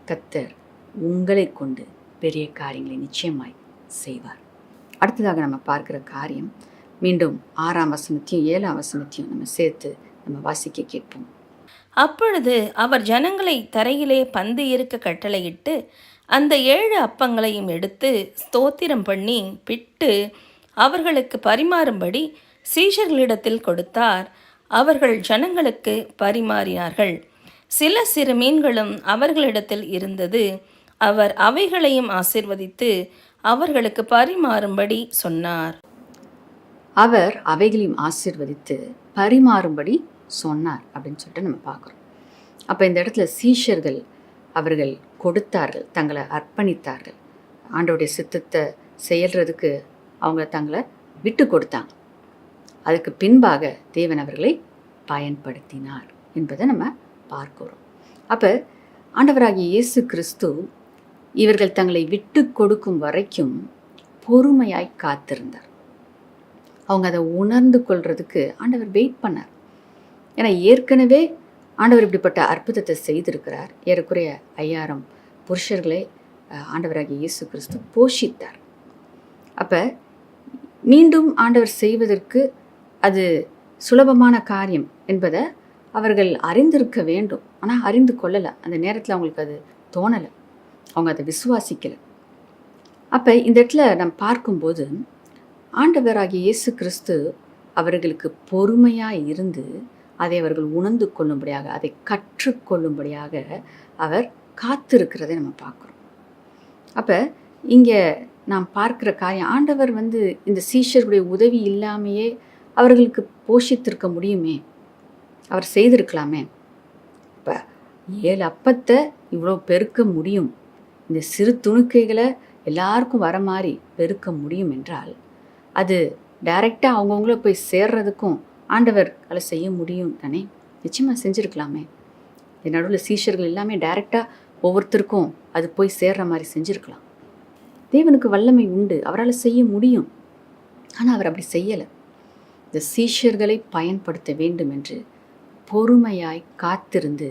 கர்த்தர் உங்களை கொண்டு பெரிய காரியங்களை நிச்சயமாய் செய்வார். அடுத்ததாக நம்ம பார்க்குற காரியம், மீண்டும் 6ஆம் வசனத்தையும் 7ஆம் வசனத்தையும் நம்ம சேர்த்து நம்ம வாசிக்க கேட்போம். அப்பொழுது அவர் ஜனங்களை தரையிலே பந்து இருக்க கட்டளையிட்டு அந்த 7 அப்பங்களையும் எடுத்து ஸ்தோத்திரம் பண்ணி பிட்டு அவர்களுக்கு பரிமாறும்படி சீஷர்களிடத்தில் கொடுத்தார். அவர்கள் ஜனங்களுக்கு பரிமாறினார்கள். சில சிறு மீன்களும் அவர்களிடத்தில் இருந்தது. அவர் அவைகளையும் ஆசீர்வதித்து அவர்களுக்கு பரிமாறும்படி சொன்னார். அவர் அவைகளையும் ஆசீர்வதித்து பரிமாறும்படி சொன்னார் அப்படின்னு சொல்லிட்டு நம்ம பார்க்குறோம். அப்போ இந்த இடத்துல சீஷர்கள் அவர்கள் கொடுத்தார்கள், தங்களை அர்ப்பணித்தார்கள். ஆண்டவருடைய சித்தத்தை செயல்றதுக்கு அவங்க தங்களை விட்டு கொடுத்தாங்க. அதுக்கு பின்பாக தேவன் அவர்களை பயன்படுத்தினார் என்பதை நம்ம பார்க்கிறோம். அப்போ ஆண்டவராகிய இயேசு கிறிஸ்து இவர்கள் தங்களை விட்டு கொடுக்கும் வரைக்கும் பொறுமையாய் காத்திருந்தார். அவங்க அதை உணர்ந்து கொள்றதுக்கு ஆண்டவர் வெயிட் பண்ணார். ஏன்னா ஏற்கனவே ஆண்டவர் இப்படிப்பட்ட அற்புதத்தை செய்திருக்கிறார். ஏறக்குறைய 5000 புருஷர்களை ஆண்டவராகிய இயேசு கிறிஸ்து போஷித்தார். அப்போ மீண்டும் ஆண்டவர் செய்வதற்கு அது சுலபமான காரியம் என்பதை அவர்கள் அறிந்திருக்க வேண்டும். ஆனால் அறிந்து கொள்ளலை. அந்த நேரத்தில் அவங்களுக்கு அது தோணலை, அவங்க அதை விசுவாசிக்கலை. அப்போ இந்த இடத்துல நம்ம பார்க்கும்போது ஆண்டவராகிய இயேசு கிறிஸ்து அவர்களுக்கு பொறுமையாக இருந்து அதை அவர்கள் உணர்ந்து கொள்ளும்படியாக, அதை கற்றுக்கொள்ளும்படியாக அவர் காத்திருக்கிறதை நம்ம பார்க்குறோம். அப்போ இங்கே நாம் பார்க்குற காரியம், ஆண்டவர் இந்த சீஷர்களுடைய உதவி இல்லாமையே அவர்களுக்கு போஷித்திருக்க முடியுமே, அவர் செய்திருக்கலாமே. இப்போ 7 அப்பத்தை இவ்வளோ பெருக்க முடியும், இந்த சிறு துணுக்கைகளை எல்லாருக்கும் வர மாதிரி பெருக்க முடியும் என்றால் அது டைரெக்டாக அவங்கவுங்கள போய் சேர்றதுக்கும் ஆண்டவர் அதை செய்ய முடியும் தானே. நிச்சயமாக செஞ்சுருக்கலாமே. நடுவில் சீஷர்கள் எல்லாமே டைரெக்டாக ஒவ்வொருத்தருக்கும் அது போய் சேர்ற மாதிரி செஞ்சுருக்கலாம். தேவனுக்கு வல்லமை உண்டு, அவரால் செய்ய முடியும். ஆனால் அவர் அப்படி செய்யலை. இந்த சீஷர்களை பயன்படுத்த வேண்டும் என்று பொறுமையாய் காத்திருந்து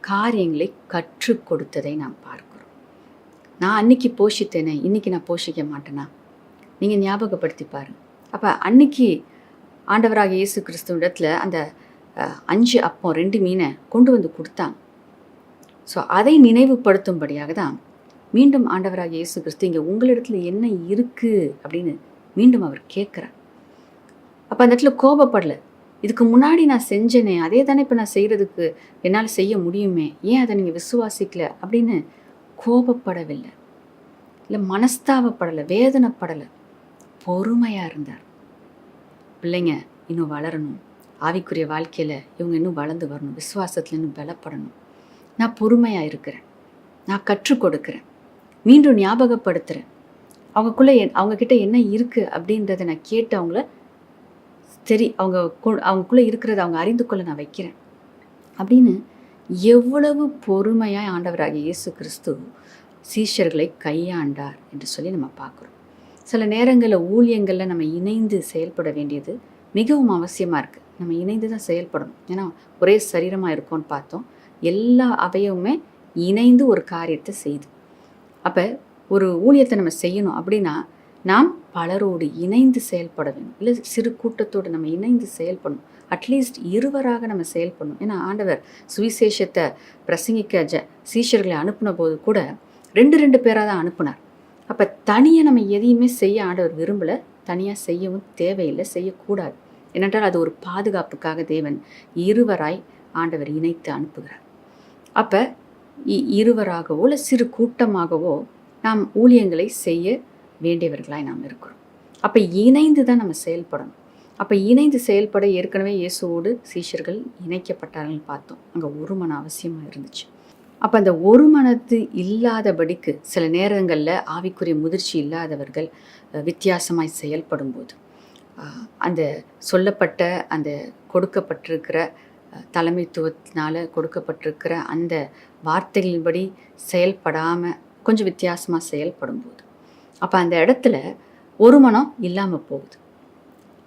காரியங்களை கற்றுக் கொடுத்ததை நாம் பார்க்கிறோம். நான் அன்னைக்கு போஷித்தேனே, இன்னைக்கு நான் போஷிக்க மாட்டேனா? நீங்கள் ஞாபகப்படுத்தி பாருங்க. அப்போ அன்னைக்கு ஆண்டவராக இயேசு கிறிஸ்துவிடத்தில் அந்த 5 அப்பம் 2 மீனை கொண்டு வந்து கொடுத்தாங்க. ஸோ அதை நினைவுபடுத்தும்படியாக தான் மீண்டும் ஆண்டவராக இயேசு கிறிஸ்து இங்கே உங்களிடத்துல என்ன இருக்குது அப்படின்னு மீண்டும் அவர் கேட்குறார். அப்போ அந்த இடத்துல கோபப்படலை. இதுக்கு முன்னாடி நான் செஞ்சேனே, அதே தானே இப்போ நான் செய்கிறதுக்கு என்னால் செய்ய முடியுமே, ஏன் அதை நீங்கள் விசுவாசிக்கல அப்படின்னு கோபப்படவில்லை, இல்லை மனஸ்தாபப்படலை, வேதனைப்படலை. பொறுமையாக இருந்தார். பிள்ளைங்க இன்னும் வளரணும், ஆவிக்குரிய வாழ்க்கையில் இவங்க இன்னும் வளர்ந்து வரணும், விசுவாசத்தில் இன்னும் பலப்படணும். நான் பொறுமையாக இருக்கிறேன், நான் கற்றுக் கொடுக்குறேன், மீண்டும் ஞாபகப்படுத்துகிறேன். அவங்கக்கிட்ட என்ன இருக்குது அப்படின்றத நான் கேட்டு அவங்கள அவங்களுக்குள்ளே இருக்கிறத அவங்க அறிந்து கொள்ள நான் வைக்கிறேன் அப்படின்னு எவ்வளவு பொறுமையாக ஆண்டவராகிய இயேசு கிறிஸ்து சீஷர்களை கையாண்டார் என்று சொல்லி நம்ம பார்க்குறோம். சில நேரங்களில் ஊழியங்களில் நம்ம இணைந்து செயல்பட வேண்டியது மிகவும் அவசியமாக இருக்குது. நம்ம இணைந்து தான் செயல்படணும். ஏன்னா ஒரே சரீரமாக இருக்கோன்னு பார்த்தோம். எல்லா அவயவுமே இணைந்து ஒரு காரியத்தை செய்து, அப்போ ஒரு ஊழியத்தை நம்ம செய்யணும் அப்படின்னா நாம் பலரோடு இணைந்து செயல்பட வேணும். இல்லை சிறு கூட்டத்தோடு நம்ம இணைந்து செயல்படணும். அட்லீஸ்ட் இருவராக நம்ம செயல்படணும். ஏன்னா ஆண்டவர் சுவிசேஷத்தை பிரசங்கிக்க சீஷர்களை அனுப்பின போது கூட 2 பேராக தான் அனுப்புனார். அப்போ தனியாக நம்ம எதையுமே செய்ய ஆண்டவர் விரும்பலை, தனியாக செய்யவும் தேவையில்லை, செய்யக்கூடாது. ஏனென்றால் அது ஒரு பாதுகாப்புக்காக தேவன் இருவராய் ஆண்டவர் இணைத்து அனுப்புகிறார். அப்போ இருவராகவோ இல்லை சிறு கூட்டமாகவோ நாம் ஊழியங்களை செய்ய வேண்டியவர்களாய் நாம் இருக்கிறோம். அப்போ இணைந்து தான் நம்ம செயல்படணும். அப்போ இணைந்து செயல்பட ஏற்கனவே இயேசுவோடு சீஷர்கள் இணைக்கப்பட்டார்கள் பார்த்தோம். அங்கே ஒரு மன அவசியமாக இருந்துச்சு. அப்போ அந்த ஒரு மனத்து இல்லாதபடிக்கு சில நேரங்களில் ஆவிக்குரிய முதிர்ச்சி இல்லாதவர்கள் வித்தியாசமாய் செயல்படும் போது அந்த சொல்லப்பட்ட அந்த கொடுக்கப்பட்டிருக்கிற தலைமைத்துவத்தினால் கொடுக்கப்பட்டிருக்கிற அந்த வார்த்தைகளின்படி செயல்படாமல் கொஞ்சம் வித்தியாசமாக செயல்படும் போது அப்போ அந்த இடத்துல ஒரு மனம் இல்லாமல் போகுது.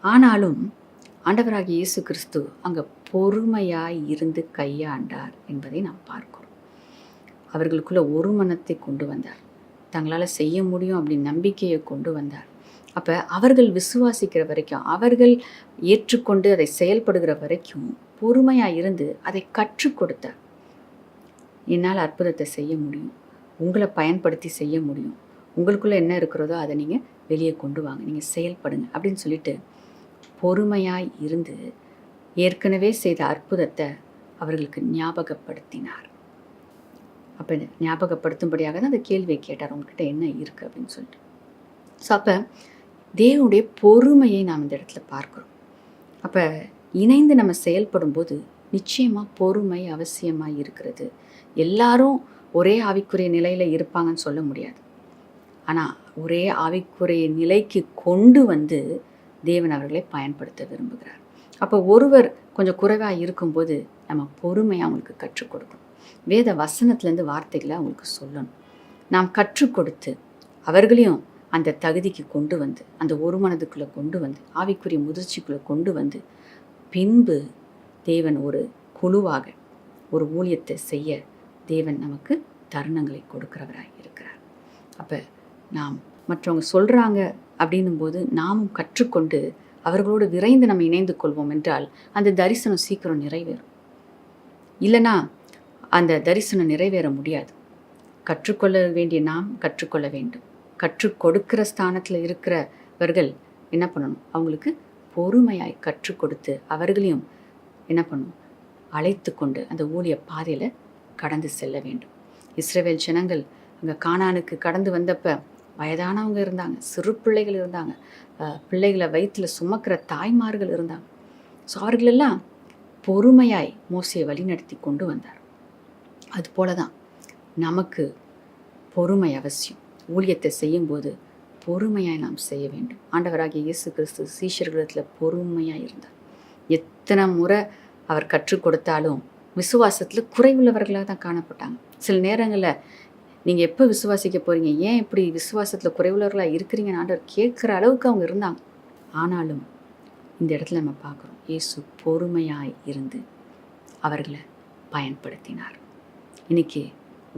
ஆனாலும் ஆண்டவராகிய இயேசு கிறிஸ்து அங்கே பொறுமையாய் இருந்து கையாண்டார் என்பதை நாம் பார்க்கிறோம். அவர்களுக்குள்ள ஒரு மனத்தை கொண்டு வந்தார், தங்களால் செய்ய முடியும் அப்படின்னு நம்பிக்கையை கொண்டு வந்தார். அப்போ அவர்கள் விசுவாசிக்கிற வரைக்கும், அவர்கள் ஏற்றுக்கொண்டு அதை செயல்படுகிற வரைக்கும் பொறுமையாக இருந்து அதை கற்றுக் கொடுத்தார். என்னால் அற்புதத்தை செய்ய முடியும், உங்களை பயன்படுத்தி செய்ய முடியும், உங்களுக்குள்ளே என்ன இருக்கிறதோ அதை நீங்கள் வெளியே கொண்டு வாங்க, நீங்கள் செயல்படுங்க அப்படின்னு சொல்லிட்டு பொறுமையாய் இருந்து ஏற்கனவே செய்த அற்புதத்தை அவர்களுக்கு ஞாபகப்படுத்தினார். அப்போ ஞாபகப்படுத்தும்படியாக தான் அந்த கேள்வியை கேட்டார், உங்ககிட்ட என்ன இருக்குது அப்படின்னு சொல்லிட்டு. ஸோ அப்போ தேவனுடைய பொறுமையை நாம் இந்த இடத்துல பார்க்குறோம். அப்போ இணைந்து நம்ம செயல்படும் போது நிச்சயமாக பொறுமை அவசியமாக இருக்கிறது. எல்லாரும் ஒரே ஆவிக்குரிய நிலையில் இருப்பாங்கன்னு சொல்ல முடியாது. ஆனால் ஒரே ஆவிக்குரிய நிலைக்கு கொண்டு வந்து தேவன் அவர்களை பயன்படுத்த விரும்புகிறார். அப்போ ஒருவர் கொஞ்சம் குறைவாக இருக்கும்போது நம்ம பொறுமையாக அவங்களுக்கு கற்றுக் கொடுக்கணும். வேத வசனத்துலேருந்து வார்த்தைகளை அவங்களுக்கு சொல்லணும். நாம் கற்றுக் கொடுத்து அவர்களையும் அந்த தகுதிக்கு கொண்டு வந்து, அந்த ஒரு மனதுக்குள்ளே கொண்டு வந்து, ஆவிக்குரிய முதிர்ச்சிக்குள்ளே கொண்டு வந்து, பின்பு தேவன் ஒரு குழுவாக ஒரு ஊழியத்தை செய்ய தேவன் நமக்கு தருணங்களை கொடுக்கிறவராக இருக்கிறார். அப்போ நாம் மற்றவங்க சொல்கிறாங்க அப்படின்னும் போது நாமும் கற்றுக்கொண்டு அவர்களோடு விரைந்து நம்ம இணைந்து கொள்வோம் என்றால் அந்த தரிசனம் சீக்கிரம் நிறைவேறும். இல்லைனா அந்த தரிசனம் நிறைவேற முடியாது. கற்றுக்கொள்ள வேண்டிய நாம் கற்றுக்கொள்ள வேண்டும். கற்றுக் கொடுக்கிற ஸ்தானத்தில் இருக்கிறவர்கள் என்ன பண்ணணும்? அவங்களுக்கு பொறுமையாய் கற்றுக் கொடுத்து அவர்களையும் என்ன பண்ணணும்? அழைத்து கொண்டு அந்த ஊழிய பாதையில் கடந்து செல்ல வேண்டும். இஸ்ரவேல் ஜனங்கள் அங்கே கானானுக்கு கடந்து வந்தப்போ வயதானவங்க இருந்தாங்க, சிறு பிள்ளைகள் இருந்தாங்க, பிள்ளைகளை வயிற்றில் சுமக்கிற தாய்மார்கள் இருந்தாங்க. ஸோ அவர்களெல்லாம் பொறுமையாய் மோசையை வழிநடத்தி கொண்டு வந்தார். அதுபோல தான் நமக்கு பொறுமை அவசியம். ஊழியத்தை செய்யும்போது பொறுமையாய் நாம் செய்ய வேண்டும். ஆண்டவராகிய இயேசு கிறிஸ்து சீஷர்களிடத்தில் பொறுமையாக இருந்தார். எத்தனை முறை அவர் கற்றுக் கொடுத்தாலும் விசுவாசத்தில் குறைவுள்ளவர்களாக தான் காணப்பட்டாங்க. சில நேரங்களில் நீங்கள் எப்போ விசுவாசிக்க போகிறீங்க, ஏன் இப்படி விசுவாசத்தில் குறைவுள்ளவர்களாக இருக்கிறீங்கன்னு ஆண்டவர் கேட்குற அளவுக்கு அவங்க இருந்தாங்க. ஆனாலும் இந்த இடத்துல நம்ம பார்க்குறோம், இயேசு பொறுமையாய் இருந்து அவர்களை பயன்படுத்தினார். இன்றைக்கி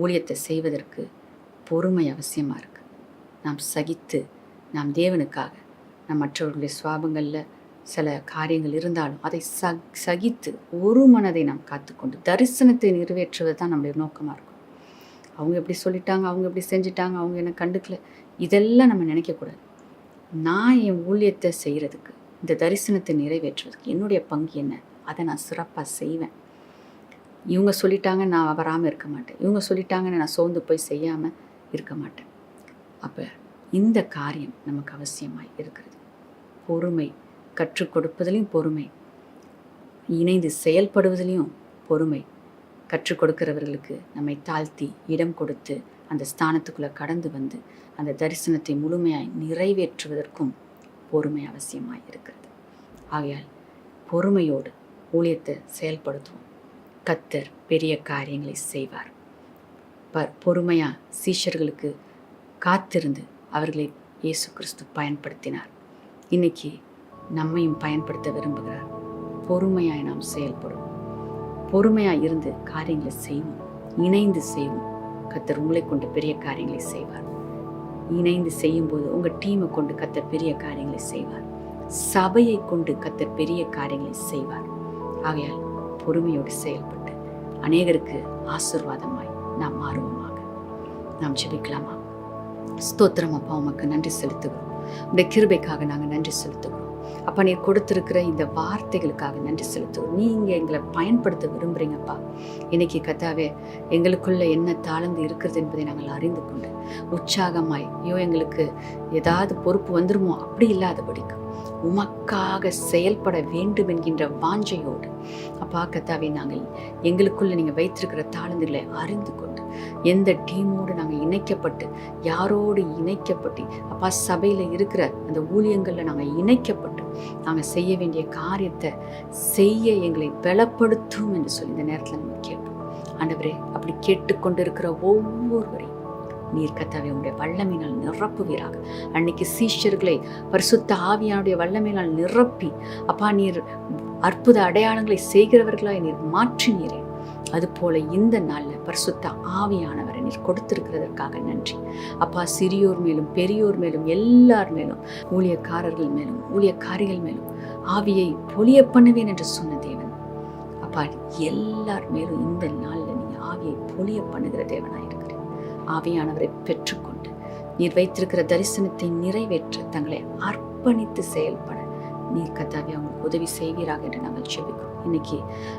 ஊழியத்தை செய்வதற்கு பொறுமை அவசியமாக இருக்குது. நாம் சகித்து, நாம் தேவனுக்காக, நம் மற்றவர்களுடைய சுவாபங்களில் சில காரியங்கள் இருந்தாலும் அதை சகித்து ஒரு மனதை நாம் காத்துக்கொண்டு தரிசனத்தை நிறைவேற்றுவது தான் நம்முடைய நோக்கமாக இருக்கும். அவங்க எப்படி சொல்லிட்டாங்க, அவங்க எப்படி செஞ்சிட்டாங்க, அவங்க என்ன கண்டுக்கல, இதெல்லாம் நம்ம நினைக்கக்கூடாது. நான் என் ஊழியத்தை செய்கிறதுக்கு, இந்த தரிசனத்தை நிறைவேற்றுவதுக்கு என்னுடைய பங்கு என்ன, அதை நான் சிறப்பாக செய்வேன். இவங்க சொல்லிட்டாங்க நான் வராமல் இருக்க மாட்டேன், இவங்க சொல்லிட்டாங்கன்னு நான் சோர்ந்து போய் செய்யாமல் இருக்க மாட்டேன். அப்போ இந்த காரியம் நமக்கு அவசியமாய் இருக்கிறது. பொறுமை, கற்றுக் கொடுப்பதிலையும் பொறுமை, இணைந்து செயல்படுவதிலையும் பொறுமை. கற்றுக் கொடுக்கிறவர்களுக்கு நம்மை தாழ்த்தி இடம் கொடுத்து அந்த ஸ்தானத்துக்குள்ளே கடந்து வந்து அந்த தரிசனத்தை முழுமையாய் நிறைவேற்றுவதற்கும் பொறுமை அவசியமாய் இருக்கிறது. ஆகையால் பொறுமையோடு ஊழியத்தை செயல்படுத்துவோம். கர்த்தர் பெரிய காரியங்களை செய்வார். பொறுமையாக சீஷர்களுக்கு காத்திருந்து அவர்களை இயேசு கிறிஸ்து பயன்படுத்தினார். இன்னைக்கு நம்மையும் பயன்படுத்த விரும்புகிறார். பொறுமையாய் நாம் செயல்படுவோம். பொறுமையாக இருந்து காரியங்களை செய்வோம், இணைந்து செய்வோம். கர்த்தர் உங்களை கொண்டு பெரிய காரியங்களை செய்வார். இணைந்து செய்யும்போது உங்கள் டீமை கொண்டு கர்த்தர் பெரிய காரியங்களை செய்வார். சபையை கொண்டு கர்த்தர் பெரிய காரியங்களை செய்வார். ஆகையால் பொறுமையோடு செயல்பட்டு அநேகருக்கு ஆசீர்வாதமாய் நாம் மாறுவோமாக. நாம் ஜெபிக்கலாமா? ஸ்தோத்திரம் அப்பா, உமக்கு நன்றி செலுத்துகிறோம். உடைய கிருபைக்காக நாங்கள் நன்றி செலுத்துகிறோம். அப்பா, நீர் கொடுத்திருக்கிற இந்த வார்த்தைகளுக்காக நன்றி செலுத்துவோம். நீங்கள் எங்களை பயன்படுத்த விரும்புகிறீங்கப்பா. இன்னைக்கு கர்த்தாவே, எங்களுக்குள்ள என்ன தாழ்ந்து இருக்கிறது என்பதை நாங்கள் அறிந்து கொண்டு உற்சாகமாய், எங்களுக்கு ஏதாவது பொறுப்பு வந்துருமோ அப்படி இல்லாதபடிக்கு உமக்காக செயல்பட வேண்டும் என்கின்ற வாஞ்சையோடு அப்பா கர்த்தாவே, நாங்கள் எங்களுக்குள்ள நீங்கள் வைத்திருக்கிற தாழ்ந்துகளை அறிந்து கொண்டு எந்த டீமோடு நாங்கள் இணைக்கப்பட்டு, யாரோடு இணைக்கப்பட்டு, அப்பா சபையில் இருக்கிற அந்த ஊழியங்களில் நாங்கள் இணைக்கப்பட்டு நாங்கள் செய்ய வேண்டிய காரியத்தை செய்ய எங்களை பலப்படுத்தும் என்று சொல்லி இந்த நேரத்தில் நம்ம கேட்போம். ஆண்டவரே, அப்படி கேட்டுக்கொண்டு இருக்கிற ஒவ்வொருவரையும் நீர் கர்த்தாவே உங்களுடைய வல்லமையினால் நிரப்புவீராக. அன்னைக்கு சீஷர்களை பரிசுத்த ஆவியானுடைய வல்லமையினால் நிரப்பி அப்பா நீர் அற்புத அடையாளங்களை செய்கிறவர்களாய் நீர் மாற்றினீரே. அதுபோல இந்த நாளில் பரிசுத்த ஆவியானவரை நீர் கொடுத்திருக்கிறதற்காக நன்றி அப்பா. சிறியோர் மேலும் பெரியோர் மேலும் எல்லார் மேலும், ஊழியக்காரர்கள் மேலும் ஊழியக்காரிகள் மேலும் ஆவியை பொழிய பண்ணுவேன் என்று சொன்ன தேவன் அப்பா, எல்லார் மேலும் இந்த நாளில் நீ ஆவியை பொழிய பண்ணுகிற தேவனாயிருக்கிறேன். ஆவியானவரை பெற்றுக்கொண்டு நீர் வைத்திருக்கிற தரிசனத்தை நிறைவேற்ற தங்களை அர்ப்பணித்து செயல்பட நீர் கர்த்தாவே அவங்களுக்கு உதவி செய்வீராக என்று நாங்கள் ஜெபிக்கிறோம். இன்னைக்கு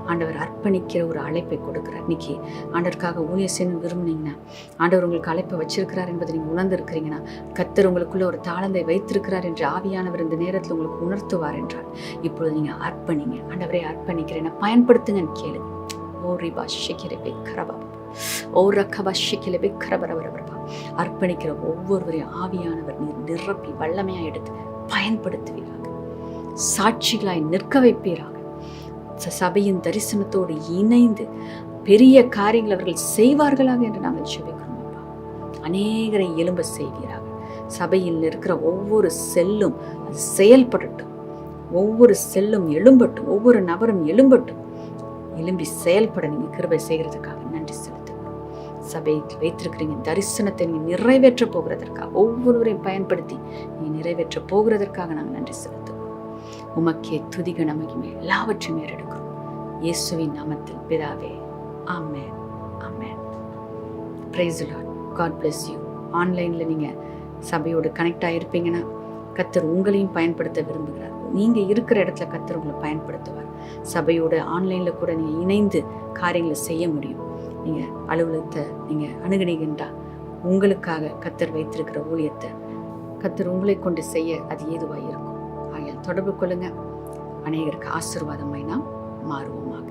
ஆண்டவர் அர்ப்பணிக்கிற ஒரு அழைப்பை கொடுக்கிறார். இன்னைக்கு ஆண்டவருக்காக ஊழியம் செய்யணும் விரும்புனீங்கன்னா, ஆண்டவர் உங்களுக்கு அழைப்பை வச்சிருக்கிறார் என்பதை நீங்கள் உணர்ந்திருக்கிறீங்கன்னா, கர்த்தர் உங்களுக்குள்ள ஒரு தாளந்தை வைத்திருக்கிறார் என்று ஆவியானவர் இந்த நேரத்தில் உங்களுக்கு உணர்த்துவார் என்றால் இப்பொழுது நீங்கள் அர்ப்பணிங்க. ஆண்டவரை அர்ப்பணிக்கிறேன், பயன்படுத்துங்கன்னு கேளுங்க. ஓ ரிபா ஷிக்கிரபே கரபா, ஓ ரக்கபா ஷிக்கிரபே கரபரபரபரபா. அர்ப்பணிக்கிற ஒவ்வொருவரையும் ஆவியானவர் நீர் நிரப்பி வல்லமையாக எடுத்து பயன்படுத்துவீராக, சாட்சிகளாய் நிற்க வைப்பீராக. சபையின் தரிசனத்தோடு இணைந்து பெரிய காரியங்கள் அவர்கள் செய்வார்களாக என்று நாங்கள் ஜெபிக்கிறோம் அப்பா. அநேகரை எழும்ப செய்வீராக. சபையில் இருக்கிற ஒவ்வொரு செல்லும் அது செயல்படட்டும், ஒவ்வொரு செல்லும் எழும்பட்டும், ஒவ்வொரு நபரும் எழும்பட்டும். எழும்பி செயல்பட நீங்கள் கிருபை செய்கிறதுக்காக நன்றி செலுத்துகிறோம். சபைக்கு வைத்திருக்கிறீங்க தரிசனத்தை நீங்க நிறைவேற்ற போகிறதற்காக, ஒவ்வொருவரையும் பயன்படுத்தி நீங்க நிறைவேற்ற போகிறதற்காக நாங்கள் நன்றி செலுத்துவோம். உமக்கே துதிக மகிமை எல்லாவற்றையும் ஏறெடுக்கிறோம். இயேசுவின் நாமத்தில் பிதாவே, ஆமென், ஆமென். Praise the lord. God bless you. ஆன்லைன்ல நீங்க சபையோடு கனெக்ட் ஆகிருப்பீங்கன்னா கர்த்தர் உங்களையும் பயன்படுத்த விரும்புகிறார். நீங்க இருக்கிற இடத்துல கர்த்தர் உங்களை பயன்படுத்துவார். சபையோட ஆன்லைன்ல கூட நீங்க இணைந்து காரியங்களை செய்ய முடியும். நீங்க அலுவலகத்தை நீங்க அணுகுனீங்கன்றா உங்களுக்காக கர்த்தர் வைத்திருக்கிற ஊழியத்தை கர்த்தர் உங்களை கொண்டு செய்ய அது ஏதுவாக இருக்கும். ஆகையால் தொடர்பு கொள்ளுங்க. அநேகருக்கு ஆசீர்வாதமாய் நாம் மாறுவோமாக.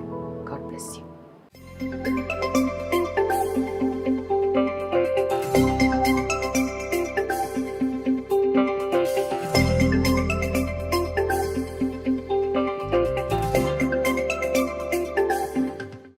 God bless you.